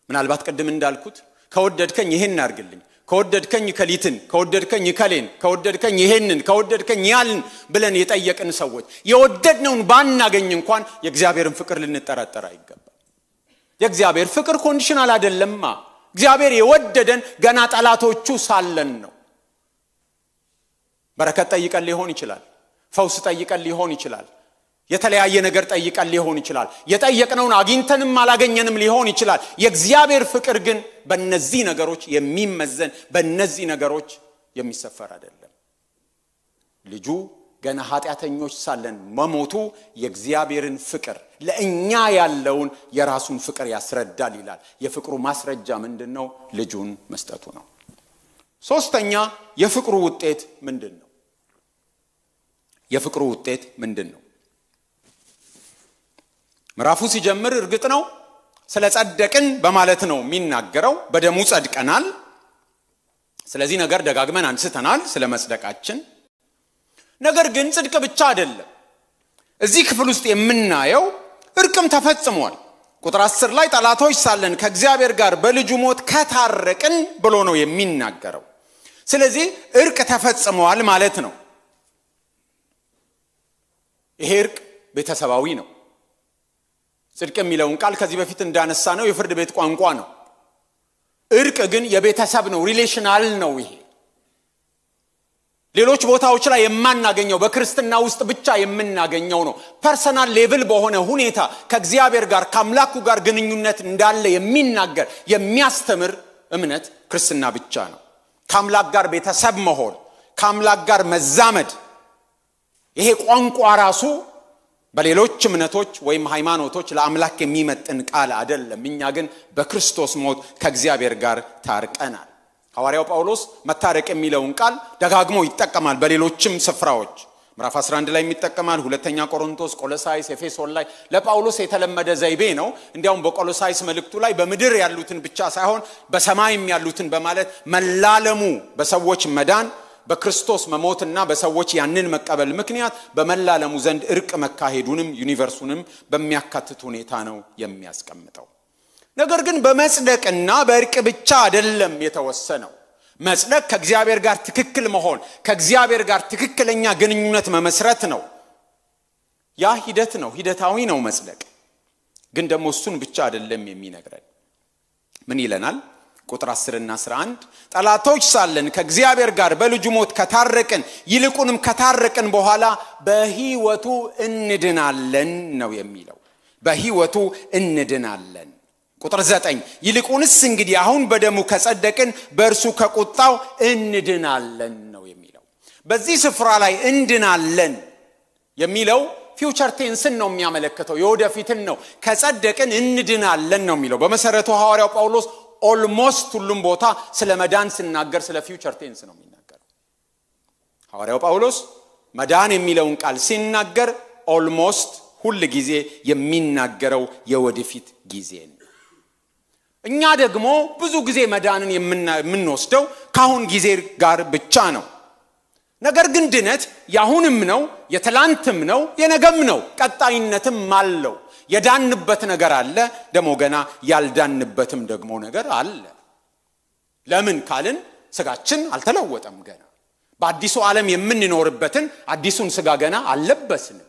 ምናልባት ቀደም እንዳልኩት ከወደድከኝ ይሄን አርግልኝ፣ ከወደድከኝ ከሊትን፣ ከወደድከኝ ከሌን፣ ከወደድከኝ ይሄንን፣ ከወደድከኝ ያልን ብለን የጠየቅን ሰዎች የወደድነውን ባናገኝ እንኳን የእግዚአብሔርን ፍቅር ልንጠራጠር አይገባም። የእግዚአብሔር ፍቅር ኮንዲሽናል አይደለማ። እግዚአብሔር የወደደን ገና ጠላቶቹ ሳለን ነው። በረከት ጠይቀን ሊሆን ይችላል፣ ፈውስ ጠይቀን ሊሆን ይችላል፣ የተለያየ ነገር ጠይቀን ሊሆን ይችላል፣ የጠየቅነውን አግኝተንም አላገኘንም ሊሆን ይችላል። የእግዚአብሔር ፍቅር ግን በእነዚህ ነገሮች የሚመዘን በእነዚህ ነገሮች የሚሰፈር አይደለም። ልጁ ገና ኃጢአተኞች ሳለን መሞቱ የእግዚአብሔርን ፍቅር ለእኛ ያለውን የራሱን ፍቅር ያስረዳል ይላል። የፍቅሩ ማስረጃ ምንድነው? ልጁን መስጠቱ ነው። ሶስተኛ የፍቅሩ ውጤት ምንድነው? የፍቅሩ ውጤት ምንድነው? ምዕራፉ ሲጀምር እርግጥ ነው ስለ ጸደቅን በማለት ነው የሚናገረው። በደሙ ጸድቀናል። ስለዚህ ነገር ደጋግመን አንስተናል ስለ መጽደቃችን። ነገር ግን ጽድቅ ብቻ አይደለም። እዚህ ክፍል ውስጥ የምናየው እርቅም ተፈጽሟል። ቁጥር 10 ላይ ጠላቶች ሳለን ከእግዚአብሔር ጋር በልጁ ሞት ከታረቅን ብሎ ነው የሚናገረው። ስለዚህ እርቅ ተፈጽሟል ማለት ነው። ይሄ እርቅ ቤተሰባዊ ነው። ጽድቅ የሚለውን ቃል ከዚህ በፊት እንዳነሳ ነው የፍርድ ቤት ቋንቋ ነው። እርቅ ግን የቤተሰብ ነው፣ ሪሌሽናል ነው። ይሄ ሌሎች ቦታዎች ላይ የማናገኘው በክርስትና ውስጥ ብቻ የምናገኘው ነው። ፐርሰናል ሌቭል በሆነ ሁኔታ ከእግዚአብሔር ጋር ከአምላኩ ጋር ግንኙነት እንዳለ የሚናገር የሚያስተምር እምነት ክርስትና ብቻ ነው። ከአምላክ ጋር ቤተሰብ መሆን፣ ከአምላክ ጋር መዛመድ፣ ይሄ ቋንቋ ራሱ በሌሎች እምነቶች ወይም ሃይማኖቶች ለአምላክ የሚመጥን ቃል አይደለም። እኛ ግን በክርስቶስ ሞት ከእግዚአብሔር ጋር ታርቀናል። ሐዋርያው ጳውሎስ መታረቅ የሚለውን ቃል ደጋግሞ ይጠቀማል። በሌሎችም ስፍራዎች ምዕራፍ 11 ላይ ይጠቀማል። ሁለተኛ ቆሮንቶስ፣ ቆሎሳይስ፣ ኤፌሶን ላይ ለጳውሎስ የተለመደ ዘይቤ ነው። እንዲያውም በቆሎሳይስ መልእክቱ ላይ በምድር ያሉትን ብቻ ሳይሆን በሰማይም ያሉትን በማለት መላለሙ በሰዎች መዳን በክርስቶስ መሞትና በሰዎች ያንን መቀበል ምክንያት በመላለሙ ዘንድ እርቅ መካሄዱንም ዩኒቨርሱንም በሚያካትት ሁኔታ ነው የሚያስቀምጠው። ነገር ግን በመጽደቅና በእርቅ ብቻ አይደለም የተወሰነው። መጽደቅ ከእግዚአብሔር ጋር ትክክል መሆን፣ ከእግዚአብሔር ጋር ትክክለኛ ግንኙነት መመስረት ነው። ያ ሂደት ነው፣ ሂደታዊ ነው መጽደቅ። ግን ደግሞ እሱን ብቻ አይደለም የሚነግረን። ምን ይለናል? ቁጥር 10 እና 11 ጠላቶች ሳለን ከእግዚአብሔር ጋር በልጁ ሞት ከታረቅን ይልቁንም ከታረቅን በኋላ በሕይወቱ እንድናለን ነው የሚለው። በሕይወቱ እንድናለን። ቁጥር 9 ይልቁንስ እንግዲህ አሁን በደሙ ከጸደቅን በእርሱ ከቁጣው እንድናለን ነው የሚለው። በዚህ ስፍራ ላይ እንድናለን የሚለው ፊውቸር ቴንስን ነው የሚያመለክተው፣ የወደፊትን ነው። ከጸደቅን እንድናለን ነው የሚለው። በመሰረቱ ሐዋርያው ጳውሎስ ኦልሞስት ሁሉም ቦታ ስለ መዳን ሲናገር ስለ ፊውቸር ቴንስ ነው የሚናገረው። ሐዋርያው ጳውሎስ መዳን የሚለውን ቃል ሲናገር ኦልሞስት ሁሉ ጊዜ የሚናገረው የወደፊት ጊዜ ነው። እኛ ደግሞ ብዙ ጊዜ መዳንን የምንወስደው ካሁን ጊዜ ጋር ብቻ ነው። ነገር ግን ድነት ያሁንም ነው የትላንትም ነው የነገም ነው ቀጣይነትም አለው የዳንበት ነገር አለ ደሞ ገና ያልዳንበትም ደግሞ ነገር አለ ለምን ካልን ስጋችን አልተለወጠም ገና በአዲሱ ዓለም የምንኖርበትን አዲሱን ስጋ ገና አልለበስንም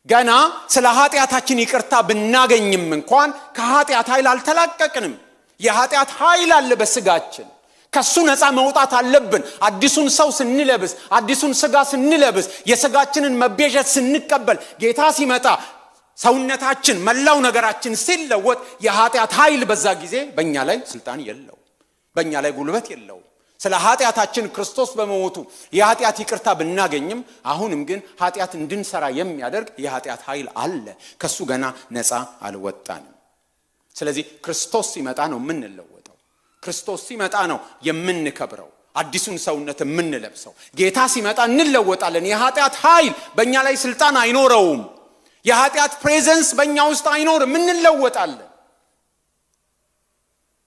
ገና ስለ ኃጢያታችን ይቅርታ ብናገኝም እንኳን ከኃጢያት ኃይል አልተላቀቅንም የኃጢያት ኃይል አለ በስጋችን ከሱ ነፃ መውጣት አለብን አዲሱን ሰው ስንለብስ አዲሱን ስጋ ስንለብስ የስጋችንን መቤዠት ስንቀበል ጌታ ሲመጣ ሰውነታችን መላው ነገራችን ሲለወጥ የኃጢያት ኃይል በዛ ጊዜ በእኛ ላይ ስልጣን የለው በእኛ ላይ ጉልበት የለው ስለ ኃጢያታችን ክርስቶስ በመሞቱ የኃጢያት ይቅርታ ብናገኝም አሁንም ግን ኃጢያት እንድንሰራ የሚያደርግ የኃጢያት ኃይል አለ ከሱ ገና ነፃ አልወጣንም ስለዚህ ክርስቶስ ሲመጣ ነው የምንለወጠው ክርስቶስ ሲመጣ ነው የምንከብረው አዲሱን ሰውነት የምንለብሰው ጌታ ሲመጣ እንለወጣለን የኃጢያት ኃይል በእኛ ላይ ስልጣን አይኖረውም የኃጢያት ፕሬዘንስ በእኛ ውስጥ አይኖርም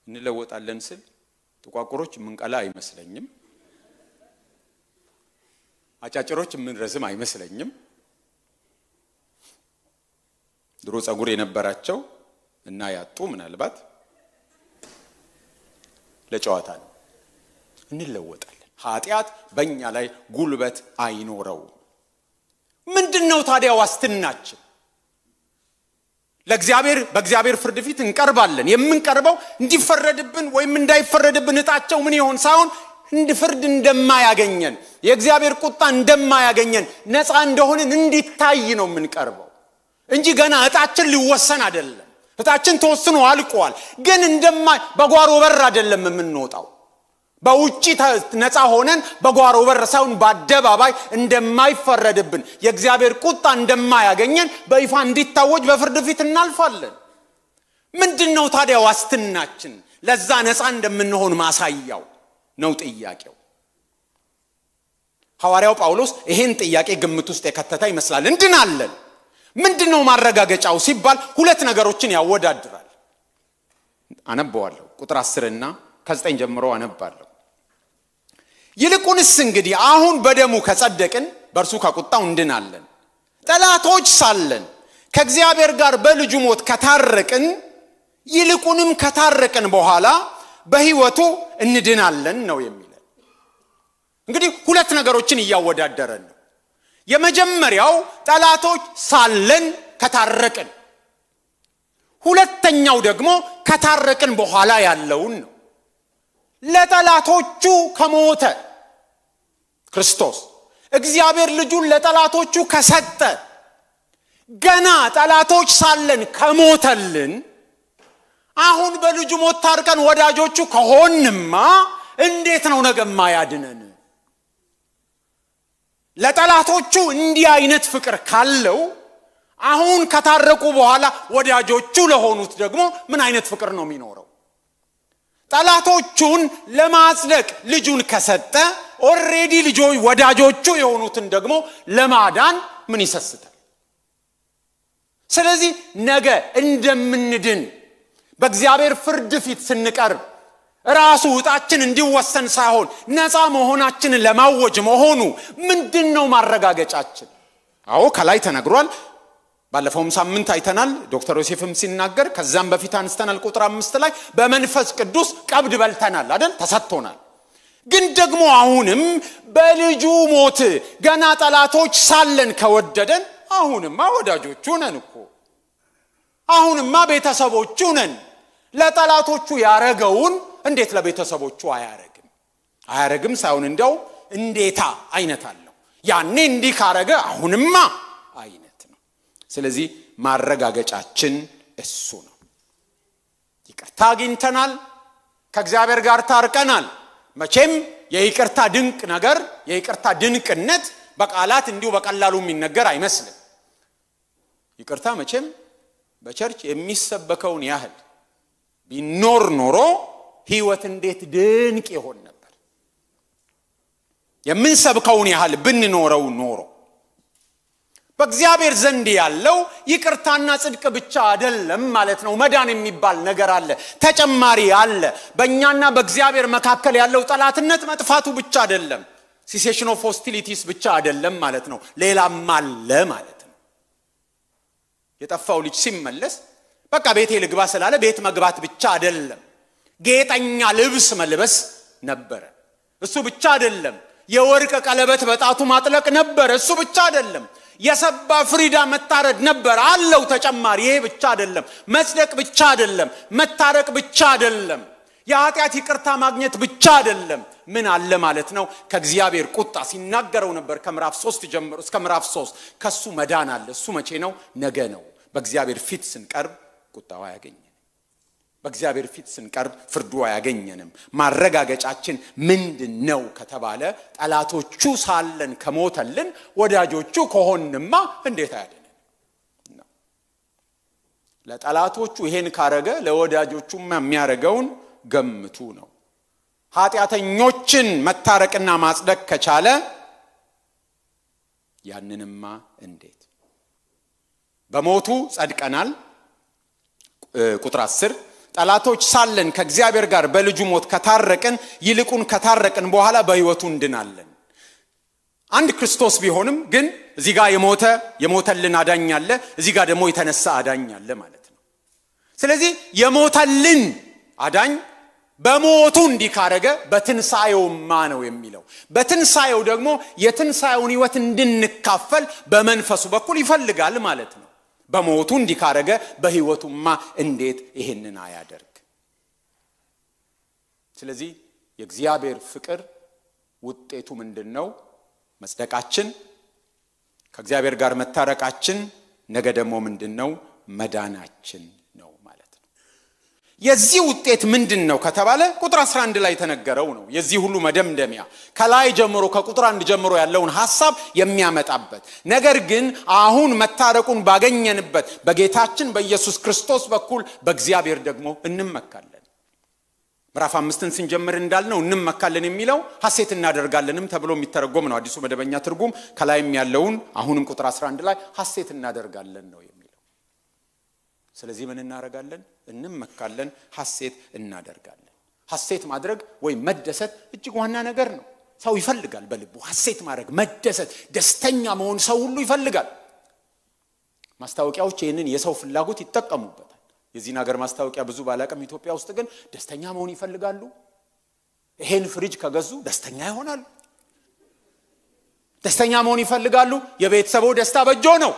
እንለወጣለን ስል ጥቋቁሮች ምንቀላ አይመስለኝም አጫጭሮች ምንረዝም አይመስለኝም ድሮ ጸጉር የነበራቸው እና ያጡ ምናልባት ለጨዋታ ነው እንለወጣለን ኃጢያት በእኛ ላይ ጉልበት አይኖረው ምንድነው ታዲያ ዋስትናችን ለእግዚአብሔር በእግዚአብሔር ፍርድ ፊት እንቀርባለን የምንቀርበው እንዲፈረድብን ወይም እንዳይፈረድብን እጣቸው ምን ይሆን ሳይሆን እንድፍርድ እንደማያገኘን የእግዚአብሔር ቁጣ እንደማያገኘን ነፃ እንደሆነን እንዲታይ ነው የምንቀርበው እንጂ ገና እጣችን ሊወሰን አይደለም እጣችን ተወስኖ አልቋል ግን በጓሮ በር አይደለም የምንወጣው በውጪ ነፃ ሆነን በጓሮ በር ሳይሆን በአደባባይ እንደማይፈረድብን የእግዚአብሔር ቁጣ እንደማያገኘን በይፋ እንዲታወጅ በፍርድ ፊት እናልፋለን ምንድነው ታዲያ ዋስትናችን ለዛ ነፃ እንደምንሆን ማሳያው ነው ጥያቄው ሐዋርያው ጳውሎስ ይሄን ጥያቄ ግምት ውስጥ የከተተ ይመስላል እንድናለን ምንድነው ማረጋገጫው ሲባል ሁለት ነገሮችን ያወዳድራል አነበዋለሁ ቁጥር 10 እና ከ9 ጀምሮ አነባለሁ ይልቁንስ እንግዲህ አሁን በደሙ ከጸደቅን በርሱ ከቁጣው እንድናለን ጠላቶች ሳለን ከእግዚአብሔር ጋር በልጁ ሞት ከታረቅን ይልቁንም ከታረቅን በኋላ በሕይወቱ እንድናለን ነው የሚለው እንግዲህ ሁለት ነገሮችን ያወዳደረን ነው የመጀመሪያው ጠላቶች ሳለን ከታረቅን ሁለተኛው ደግሞ ከታረቅን በኋላ ያለውን ነው ለጠላቶቹ ከሞተ ክርስቶስ እግዚአብሔር ልጁን ለጠላቶቹ ከሰጠ ገና ጠላቶች ሳለን ከሞተልን አሁን በልጁ ሞት ታርቀን ወዳጆቹ ከሆንማ እንዴት ነው ነገማ ያድነን ለጠላቶቹ እንዲህ አይነት ፍቅር ካለው አሁን ከታረቁ በኋላ ወዳጆቹ ለሆኑት ደግሞ ምን አይነት ፍቅር ነው የሚኖረው ጠላቶቹን ለማጽደቅ ልጁን ከሰጠ ኦሬዲ ልጆች ወዳጆቹ የሆኑትን ደግሞ ለማዳን ምን ይሰስታል ስለዚህ ነገ እንደምንድን በእግዚአብሔር ፍርድ ፊት ስንቀርብ ራሱ ውጣችን እንዲወሰን ሳይሆን ነፃ መሆናችንን ለማወጅ መሆኑ ምንድነው ማረጋገጫችን አዎ ከላይ ተነግሯል ባለፈውም ሳምንት አይተናል ዶክተር ዮሴፍም ሲናገር ከዛም በፊት አንስተናል ቁጥር 5 ላይ በመንፈስ ቅዱስ ቀብድ በልተናል አይደል ተሰጥቶናል ግን ደግሞ አሁንም በልጁ ሞት ገና ጠላቶች ሳለን ከወደደን አሁንማ ወዳጆቹ ነን እኮ አሁንማ ቤተሰቦቹ ነን ለጠላቶቹ ያረገውን እንዴት ለቤተሰቦቹ አያረግም ሳይሆን እንደው እንዴታ አይነት አለው ያኔ እንዲህ ካረገ አሁንማ አይነት ነው ስለዚህ ማረጋገጫችን እሱ ነው ይቅርታ አግኝተናል ከእግዚአብሔር ጋር ታርቀናል መቼም የይቅርታ ድንቅ ነገር የይቅርታ ድንቅነት በቃላት እንዲሁ በቀላሉ የሚነገር አይመስልም ይቅርታ መቼም በቸርች የሚሰበከውን ያህል ቢኖር ኖሮ ህይወት እንዴት ድንቅ ይሆን ነበር የምንሰብከውን ያህል ብንኖረው ኖሮ በእግዚአብሔር ዘንድ ያለው ይቅርታና ጽድቅ ብቻ አይደለም ማለት ነው መዳን የሚባል ነገር አለ ተጨማሪ አለ በእኛና በእግዚአብሔር መካከል ያለው ጠላትነት መጥፋቱ ብቻ አይደለም cessation of hostilities ብቻ አይደለም ማለት ነው ሌላም አለ ማለት ነው የጠፋው ልጅ ሲመለስ በቃ ቤቴ ልግባ ስላለ ቤት መግባት ብቻ አይደለም ጌጠኛ ልብስ መልበስ ነበር እሱ ብቻ አይደለም የወርቅ ቀለበት በጣቱ ማጥለቅ ነበር እሱ ብቻ አይደለም የሰባ ፍሪዳ መታረድ ነበር አለው ተጨማሪ ይሄ ብቻ አይደለም መጽደቅ ብቻ አይደለም መታረቅ ብቻ አይደለም የኃጢአት ይቅርታ ማግኘት ብቻ አይደለም ምን አለ ማለት ነው ከእግዚአብሔር ቁጣ ሲናገረው ነበር ከምዕራፍ 3 ጀምሮ እስከ ምዕራፍ 3 ከሱ መዳን አለ እሱ መቼ ነው ነገ ነው በእግዚአብሔር ፊት ስንቀርብ ቁጣው ያገኘን በእግዚአብሔር ፊት ስንቀርብ ፍርዱ ያገኘንም ማረጋገጫችን ምንድነው ከተባለ ጠላቶቹ ሳለን ከሞተልን ወዳጆቹ ከሆንንማ እንዴት ያደነን ለጠላቶቹ ይሄን ካረገ ለወዳጆቹም የሚያረጋውን ገምቱ ነው ኃጢያተኞችን መታረቅና ማጽደቅ ከቻለ ያንንማ እንዴት በሞቱ ጸድቀናል ቁጥር 10 ጠላቶች ሳለን ከእግዚአብሔር ጋር በልጁ ሞት ከታረቅን ይልቁን ከታረቅን በኋላ በሕይወቱ እንድናለን አንድ ክርስቶስ ቢሆንም ግን እዚህ ጋር የሞተልን አዳኝ አለ እዚህ ጋር ደግሞ የተነሳ አዳኝ አለ ማለት ነው ስለዚህ የሞተልን አዳኝ በሞቱ እንዲካረገ በትንሳኤውማ ነው የሚለው በትንሳኤው ደግሞ የትንሳኤውን ሕይወት እንድንካፈል በመንፈሱ በኩል ይፈልጋል ማለት ነው በሞቱ እንዲካረገ በሕይወቱማ እንዴት ይሄንን አያደርግ ስለዚህ የእግዚአብሔር ፍቅር ውጤቱ ምንድነው መጽደቃችን ከእግዚአብሔር ጋር መታረቃችን ነገ ደግሞ ምንድነው መዳናችን ነው ማለት ነው የዚህ ውጤት ምንድነው ከተባለ ቁጥር 11 ላይ ተነገረው ነው የዚህ ሁሉ መደምደሚያ ከላይ ጀምሮ ከቁጥር 1 ጀምሮ ያለውን ሐሳብ የሚያመጣበት ነገር ግን አሁን መታረቁን ባገኘንበት በጌታችን በኢየሱስ ክርስቶስ በኩል በእግዚአብሔር ደግሞ እንመካለን ምዕራፍ 5ን ስንጀምር እንዳልነው እንመካለን የሚለው ሐሴት እናደርጋለንም ተብሎ የሚተረጎም ነው አዲሱ መደበኛ ትርጉም ከላይም ያለውን አሁንም ቁጥር 11 ላይ ሐሴት እናደርጋለን ነው የሚለው ስለዚህ ምን እናደርጋለን እንመካለን ሐሴት እናደርጋለን ሐሴት ማድረግ ወይ መደሰት እጅግ ዋና ነገር ነው ሰው ይፈልጋል በልቡ ሐሴት ማድረግ መደሰት ደስተኛ መሆን ሰው ሁሉ ይፈልጋል ማስታወቂያዎች ይሄንን የሰው ፍላጎት ይተቀሙበታል የዚህ ነገር ማስታወቂያ ብዙ ባላቀም ኢትዮጵያ ውስጥ ግን ደስተኛ መሆን ይፈልጋሉ ይሄን ፍሪጅ ከገዙ ደስተኛ ይሆናሉ ደስተኛ መሆን ይፈልጋሉ የቤተሰቡ ደስታ በጆ ነው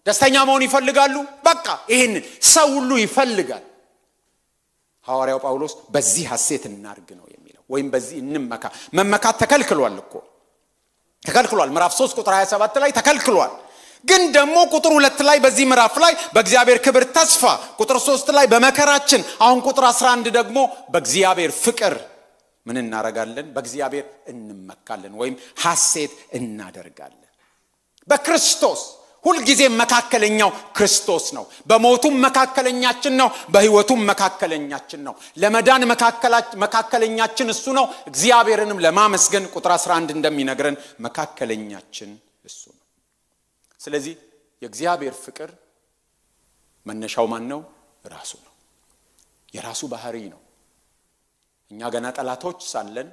ደስተኛ መሆን ይፈልጋሉ በቃ ይሄን ሰው ሁሉ ይፈልጋል ሐዋርያው ጳውሎስ በዚህ ሐሴት እናርግ ነው የሚለው ወይም በዚህ እንመካ መመካት ተከልክሏል እኮ ተከልክሏል ምዕራፍ 3 ቁጥር 27 ላይ ተከልክሏል ግን ደግሞ ቁጥር 2 ላይ በዚህ ምዕራፍ ላይ በእግዚአብሔር ክብር ተስፋ ቁጥር 3 ላይ በመከራችን አሁን ቁጥር 11 ደግሞ በእግዚአብሔር ፍቅር ምን እናረጋለን በእግዚአብሔር እንመካለን ወይም ሐሴት እናደርጋለን በክርስቶስ ሁሉ ጊዜ መካከለኛው ክርስቶስ ነው በሞቱም መካከለኛችን ነው በሕይወቱም መካከለኛችን ነው ለመዳን መካከለኛችን እሱ ነው እግዚአብሔርንም ለማመስገን ቁጥር 11 እንደሚነግረን መካከለኛችን እሱ ነው ስለዚህ የእግዚአብሔር ፍቅር መነሻው ማን ነው ራሱ ነው የራሱ ባህሪ ነው እኛ ገና ጠላቶች ሳለን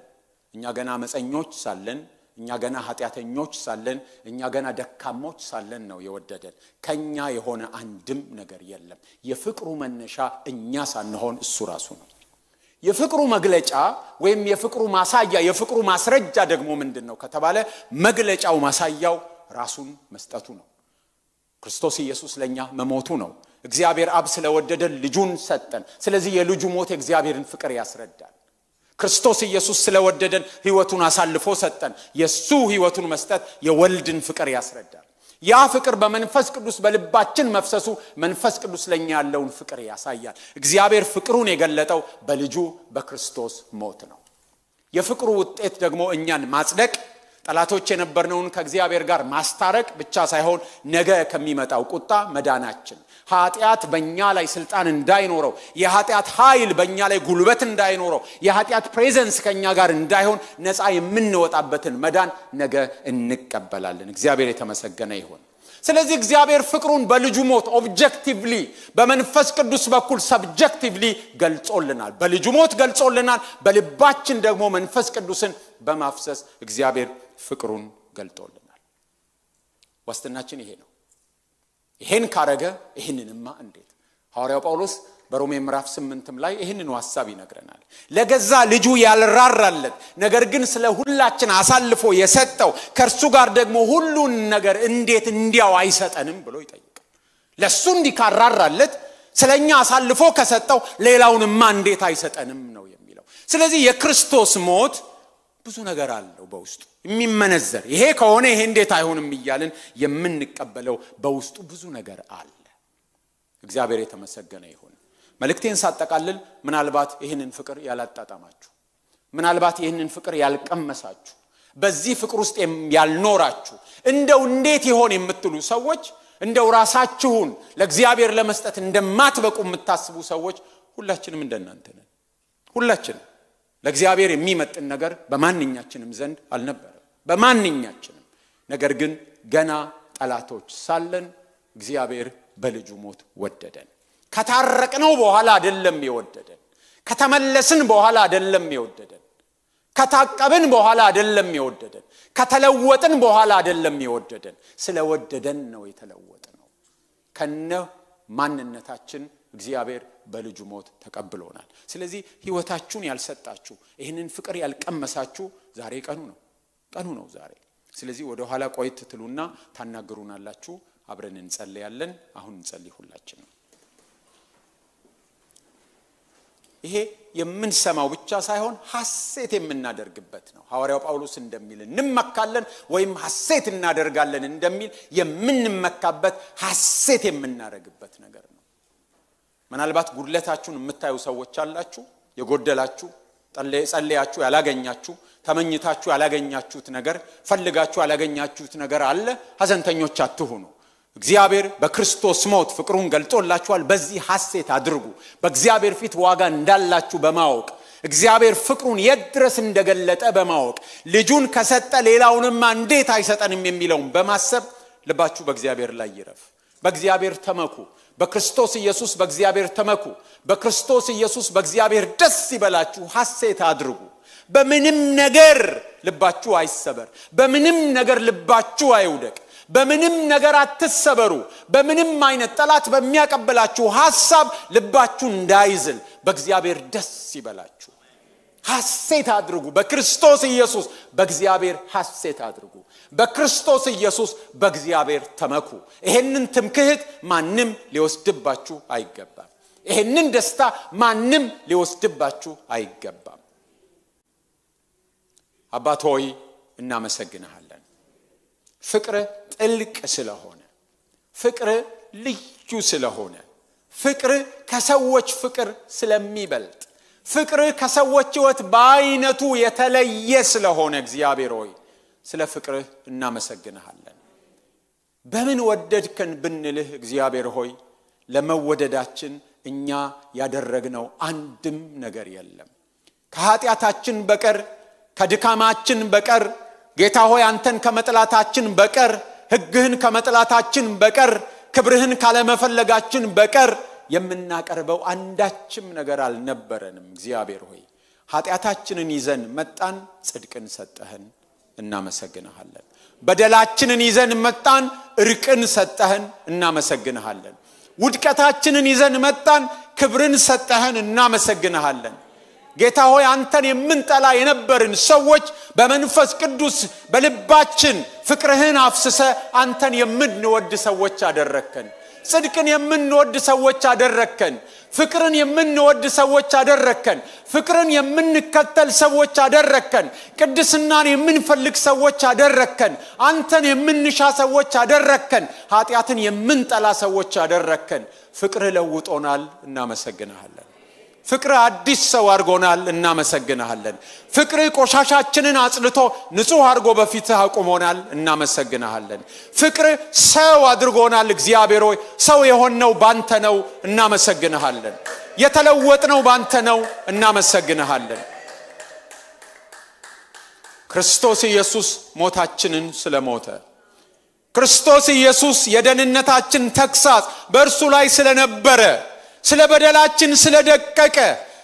እኛ ገና አመፀኞች ሳለን እኛ ገና ኃጢያተኞች ሳለን እኛ ገና ደካሞች ሳለን ነው የወደደን ከኛ የሆነ አንድም ነገር የለም የፍቅሩ መነሻ እኛ ሳንሆን እሱ ራሱ ነው የፍቅሩ መግለጫ ወይም የፍቅሩ ማሳያ የፍቅሩ ማስረጃ ደግሞ ምንድነው ከተባለ መግለጫው ማሳያው ራሱን መስጠቱ ነው ክርስቶስ ኢየሱስ ለኛ መሞቱ ነው እግዚአብሔር አብ ስለወደደን ልጁን ሰጠን ስለዚህ የልጁ ሞት እግዚአብሔርን ፍቅር ያስረዳል ክርስቶስ ኢየሱስ ስለወደደን ሕይወቱን አሳልፎ ሰጠን የሱ ሕይወቱን መስጠት የወልድን ፍቅር ያስረዳል ያ ፍቅር በመንፈስ ቅዱስ በልባችን መፍሰሱ መንፈስ ቅዱስ ለኛ ያለውን ፍቅር ያሳያል እግዚአብሔር ፍቅሩን የገለጠው በልጁ በክርስቶስ ሞት ነው የፍቅሩ ውጤት ደግሞ እኛን ማጽደቅ ጠላቶች የነበርነውን ከእግዚአብሔር ጋር ማስታረቅ ብቻ ሳይሆን ነገ ከሚመጣው ቁጣ መዳናችን ኃጢያት በእኛ ላይ ስልጣን እንዳይኖረው የኃጢያት ኃይል በእኛ ላይ ጉልበት እንዳይኖረው የኃጢያት ፕሬዘንስ ከኛ ጋር እንዳይሆን ነፃ የምንወጣበትን መዳን ነገ እንቀበላለን እግዚአብሔር የተመሰገነ ይሁን ስለዚህ እግዚአብሔር ፍቅሩን በልጁ ሞት ኦብጀክቲቭሊ በመንፈስ ቅዱስ በኩል ሰብጀክቲቭሊ ገልጾልናል በልጁ ሞት ገልጾልናል በልባችን ደግሞ መንፈስ ቅዱስን በማፍሰስ እግዚአብሔር ፍቅሩን ገልጦልናል። ዋስትናችን ይሄ ነው። ይሄን ካረገ ይሄንንማ እንዴት? ሐዋርያው ጳውሎስ በሮሜ ምዕራፍ 8 ላይ ይሄንን ሐሳብ ይነግረናል። ለገዛ ልጁ ያልራራለት ነገር ግን ስለ ሁላችን አሳልፎ የሰጠው ከርሱ ጋር ደግሞ ሁሉን ነገር እንዴት እንዲያው አይሰጠንም ብሎ ይጠይቃል። ለሱ እንዲካራራለት ስለኛ አሳልፎ ከሰጠው ሌላውንማ እንዴት አይሰጠንም ነው የሚለው። ስለዚህ የክርስቶስ ሞት ብዙ ነገር አለው በውስጡ የሚመነዘር። ይሄ ከሆነ ይሄ እንዴት አይሆንም ይያልን የምንቀበለው በውስጡ ብዙ ነገር አለ። እግዚአብሔር የተመሰገነ ይሁን። መልእክቴን ሳጠቃልል ምናልባት ይሄንን ፍቅር ያላጣጣማችሁ፣ ምናልባት ይሄንን ፍቅር ያልቀመሳችሁ፣ በዚህ ፍቅር ውስጥ ያልኖራችሁ እንደው እንዴት ይሆን የምትሉ ሰዎች፣ እንደው ራሳችሁን ለእግዚአብሔር ለመስጠት እንደማትበቁ የምታስቡ ሰዎች ሁላችንም እንደናንተ ነን። ሁላችንም ለእግዚአብሔር የሚመጥን ነገር በማንኛችንም ዘንድ አልነበረም። በማንኛችንም። ነገር ግን ገና ጠላቶች ሳለን እግዚአብሔር በልጁ ሞት ወደደን። ከታረቅነው በኋላ አይደለም የወደደን። ከተመለስን በኋላ አይደለም የወደደን። ከታቀብን በኋላ አይደለም የወደደን። ከተለወጥን በኋላ አይደለም የወደደን። ስለወደደን ነው የተለወጥነው። ከነ ማንነታችን እግዚአብሔር በልጁ ሞት ተቀብሎናል። ስለዚህ ህይወታችሁን ያልሰጣችሁ፣ ይሄንን ፍቅር ያልቀመሳችሁ ዛሬ ቀኑ ነው ዛሬ። ስለዚህ ወደ ኋላ ቆይት ትሉና ታናግሩናላችሁ። አብረን እንጸልያለን። አሁን እንጸልይ ሁላችን። ይሄ የምንሰማው ብቻ ሳይሆን ሐሴት የምናደርግበት ነው። ሐዋርያው ጳውሎስ እንደሚል እንመካለን ወይም ሐሴት እናደርጋለን እንደሚል የምንመካበት ሐሴት የምናደርግበት ነገር ነው። ምናልባት ጉድለታችሁን የምታዩ ሰዎች አላችሁ። የጎደላችሁ ጸልያችሁ ያላገኛችሁ፣ ተመኝታችሁ ያላገኛችሁት ነገር፣ ፈልጋችሁ ያላገኛችሁት ነገር አለ። ሐዘንተኞች አትሁኑ። እግዚአብሔር በክርስቶስ ሞት ፍቅሩን ገልጦላችኋል። በዚህ ሐሴት አድርጉ። በእግዚአብሔር ፊት ዋጋ እንዳላችሁ በማወቅ እግዚአብሔር ፍቅሩን የድረስ እንደገለጠ በማወቅ ልጁን ከሰጠ ሌላውንማ እንዴት አይሰጠንም የሚለውን በማሰብ ልባችሁ በእግዚአብሔር ላይ ይረፍ። በእግዚአብሔር ተመኩ። በክርስቶስ ኢየሱስ በእግዚአብሔር ተመኩ። በክርስቶስ ኢየሱስ በእግዚአብሔር ደስ ይበላችሁ። ሐሴት አድርጉ። በምንም ነገር ልባችሁ አይሰበር። በምንም ነገር ልባችሁ አይውደቅ። በምንም ነገር አትሰበሩ። በምንም አይነት ጠላት በሚያቀበላችሁ ሐሳብ ልባችሁ እንዳይዝል በእግዚአብሔር ደስ ይበላችሁ። ሐሴት አድርጉ። በክርስቶስ ኢየሱስ በእግዚአብሔር ሐሴት አድርጉ። በክርስቶስ ኢየሱስ በእግዚአብሔር ተመኩ። ይሄንን ትምክህት ማንም ሊወስድባችሁ አይገባም። ይሄንን ደስታ ማንም ሊወስድባችሁ አይገባም። አባት ሆይ እናመሰግንሃለን። ፍቅር ጥልቅ ስለሆነ፣ ፍቅር ልዩ ስለሆነ፣ ፍቅር ከሰዎች ፍቅር ስለሚበልጥ፣ ፍቅር ከሰዎች ሕይወት በአይነቱ የተለየ ስለሆነ እግዚአብሔር ሆይ ስለ ፍቅር እናመሰግንሃለን። በምን ወደድከን ብንልህ እግዚአብሔር ሆይ ለመወደዳችን እኛ ያደረግነው አንድም ነገር የለም። ከኃጢአታችን በቀር ከድካማችን በቀር ጌታ ሆይ አንተን ከመጥላታችን በቀር ሕግህን ከመጥላታችን በቀር ክብርህን ካለመፈለጋችን በቀር የምናቀርበው አንዳችም ነገር አልነበረንም። እግዚአብሔር ሆይ ኃጢአታችንን ይዘን መጣን፣ ጽድቅን ሰጠህን፣ እናመሰግንሃለን። በደላችንን ይዘን መጣን፣ እርቅን ሰጠህን፣ እናመሰግንሃለን። ውድቀታችንን ይዘን መጣን፣ ክብርን ሰጠህን፣ እናመሰግንሃለን። ጌታ ሆይ አንተን የምንጠላ የነበርን ሰዎች በመንፈስ ቅዱስ በልባችን ፍቅርህን አፍስሰ አንተን የምንወድ ሰዎች አደረከን። ጽድቅን የምንወድ ሰዎች አደረከን። ፍቅርን የምንወድ ሰዎች አደረከን። ፍቅርን የምንከተል ሰዎች አደረከን። ቅድስናን የምንፈልግ ሰዎች አደረከን። አንተን የምንሻ ሰዎች አደረከን። ኃጢአትን የምንጠላ ሰዎች አደረከን። ፍቅር ለውጦናል፣ እናመሰግንሃለን። ፍቅር አዲስ ሰው አድርጎናል፣ እናመሰግንሃለን። ፍቅር ቆሻሻችንን አጽልቶ ንጹህ አድርጎ በፊትህ አቁሞናል፣ እናመሰግንሃለን። ፍቅር ሰው አድርጎናል። እግዚአብሔር ሆይ ሰው የሆነው ባንተ ነው፣ እናመሰግንሃለን። የተለወጥነው ባንተ ነው፣ እናመሰግንሃለን። ክርስቶስ ኢየሱስ ሞታችንን ስለሞተ፣ ክርስቶስ ኢየሱስ የደህንነታችን ተግሳጽ በእርሱ ላይ ስለነበረ፣ ስለ በደላችን ስለደቀቀ፣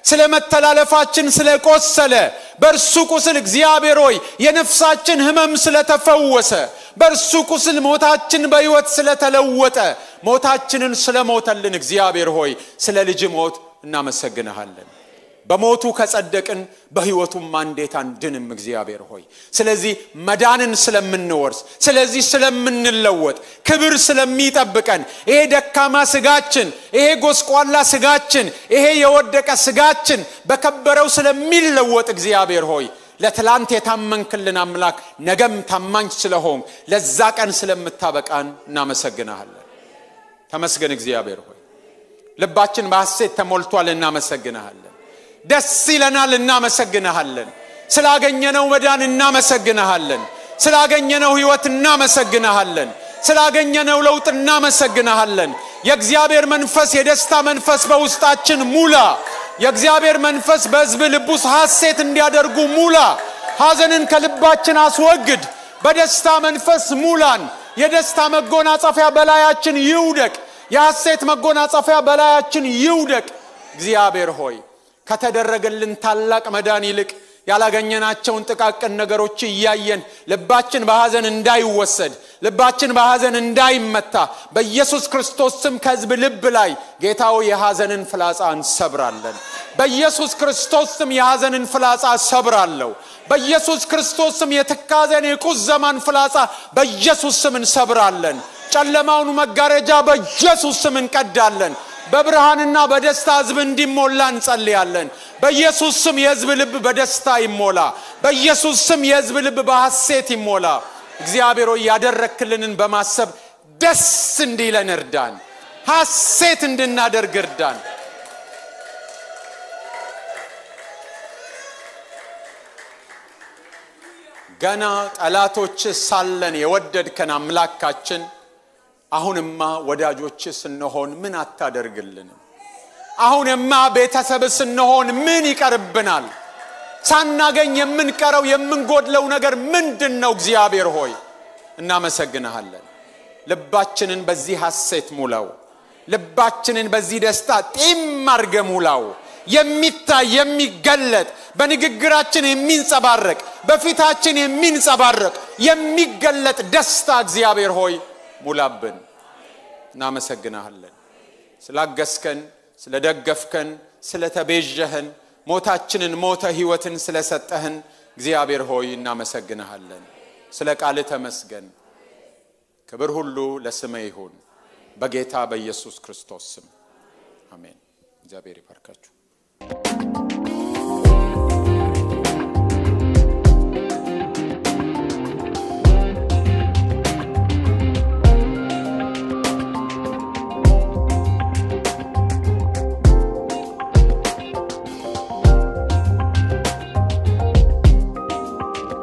ስለ መተላለፋችን ስለቆሰለ በእርሱ ቁስል እግዚአብሔር ሆይ የነፍሳችን ህመም ስለተፈወሰ በእርሱ ቁስል ሞታችን በሕይወት ስለተለወጠ ሞታችንን ስለሞተልን እግዚአብሔር ሆይ ስለ ልጅ ሞት እናመሰግንሃለን በሞቱ ከጸደቅን በሕይወቱም እንዴት አንድንም እግዚአብሔር ሆይ ስለዚህ መዳንን ስለምንወርስ ስለዚህ ስለምንለወጥ ክብር ስለሚጠብቀን ይሄ ደካማ ስጋችን ይሄ ጎስቋላ ስጋችን ይሄ የወደቀ ስጋችን በከበረው ስለሚለወጥ እግዚአብሔር ሆይ ለትላንት የታመንክልን አምላክ ነገም ታማኝ ስለሆን ለዛ ቀን ስለምታበቃን እናመሰግንሃለን ተመስገን እግዚአብሔር ሆይ ልባችን በሐሴት ተሞልቷል እናመሰግንሃለን ደስ ይለናል እናመሰግንሃለን ስላገኘነው መዳን እናመሰግንሃለን ስላገኘነው ሕይወት እናመሰግንሃለን ስላገኘነው ለውጥ እናመሰግንሃለን የእግዚአብሔር መንፈስ የደስታ መንፈስ በውስጣችን ሙላ የእግዚአብሔር መንፈስ በሕዝብ ልብ ውስጥ ሐሴት እንዲያደርጉ ሙላ ሐዘንን ከልባችን አስወግድ በደስታ መንፈስ ሙላን የደስታ መጎናጸፊያ በላያችን ይውደቅ የሐሴት መጎናጸፊያ በላያችን ይውደቅ እግዚአብሔር ሆይ ከተደረገልን ታላቅ መዳን ይልቅ ያላገኘናቸውን ጥቃቅን ነገሮች እያየን ልባችን በሐዘን እንዳይወሰድ ልባችን በሐዘን እንዳይመታ በኢየሱስ ክርስቶስ ስም ከሕዝብ ልብ ላይ ጌታው የሐዘንን ፍላጻ እንሰብራለን በኢየሱስ ክርስቶስ ስም የሐዘንን ፍላጻ ሰብራለሁ በኢየሱስ ክርስቶስ ስም የትካዘን የቁዘማን ፍላጻ በኢየሱስ ስም እንሰብራለን ጨለማውን መጋረጃ በኢየሱስ ስም እንቀዳለን በብርሃንና በደስታ ሕዝብ እንዲሞላ እንጸልያለን በኢየሱስ ስም የሕዝብ ልብ በደስታ ይሞላ በኢየሱስ ስም የሕዝብ ልብ በሐሴት ይሞላ እግዚአብሔር ሆይ ያደረክልንን በማሰብ ደስ እንዲለን እርዳን ሐሴት እንድናደርግ እርዳን ገና ጠላቶች ሳለን የወደድከን አምላካችን አሁንማ ወዳጆች ስንሆን ምን አታደርግልንም አሁንማ ቤተሰብ ስንሆን ምን ይቀርብናል ሳናገኝ የምንቀረው የምንጎድለው ነገር ምንድነው እግዚአብሔር ሆይ እናመሰግንሃለን ልባችንን በዚህ ሐሴት ሙላው ልባችንን በዚህ ደስታ ጢም አርገ ሙላው የሚታይ የሚገለጥ በንግግራችን የሚንጸባረቅ በፊታችን የሚንጸባረቅ የሚገለጥ ደስታ እግዚአብሔር ሆይ ሙላብን እናመሰግንሃለን ስላገስከን ስለደገፍከን ስለተቤዠህን ሞታችንን ሞተ ሕይወትን ስለሰጠህን እግዚአብሔር ሆይ እናመሰግንሃለን ስለ ቃል ተመስገን ክብር ሁሉ ለስምህ ይሁን በጌታ በኢየሱስ ክርስቶስ ስም አሜን እግዚአብሔር ይባርካችሁ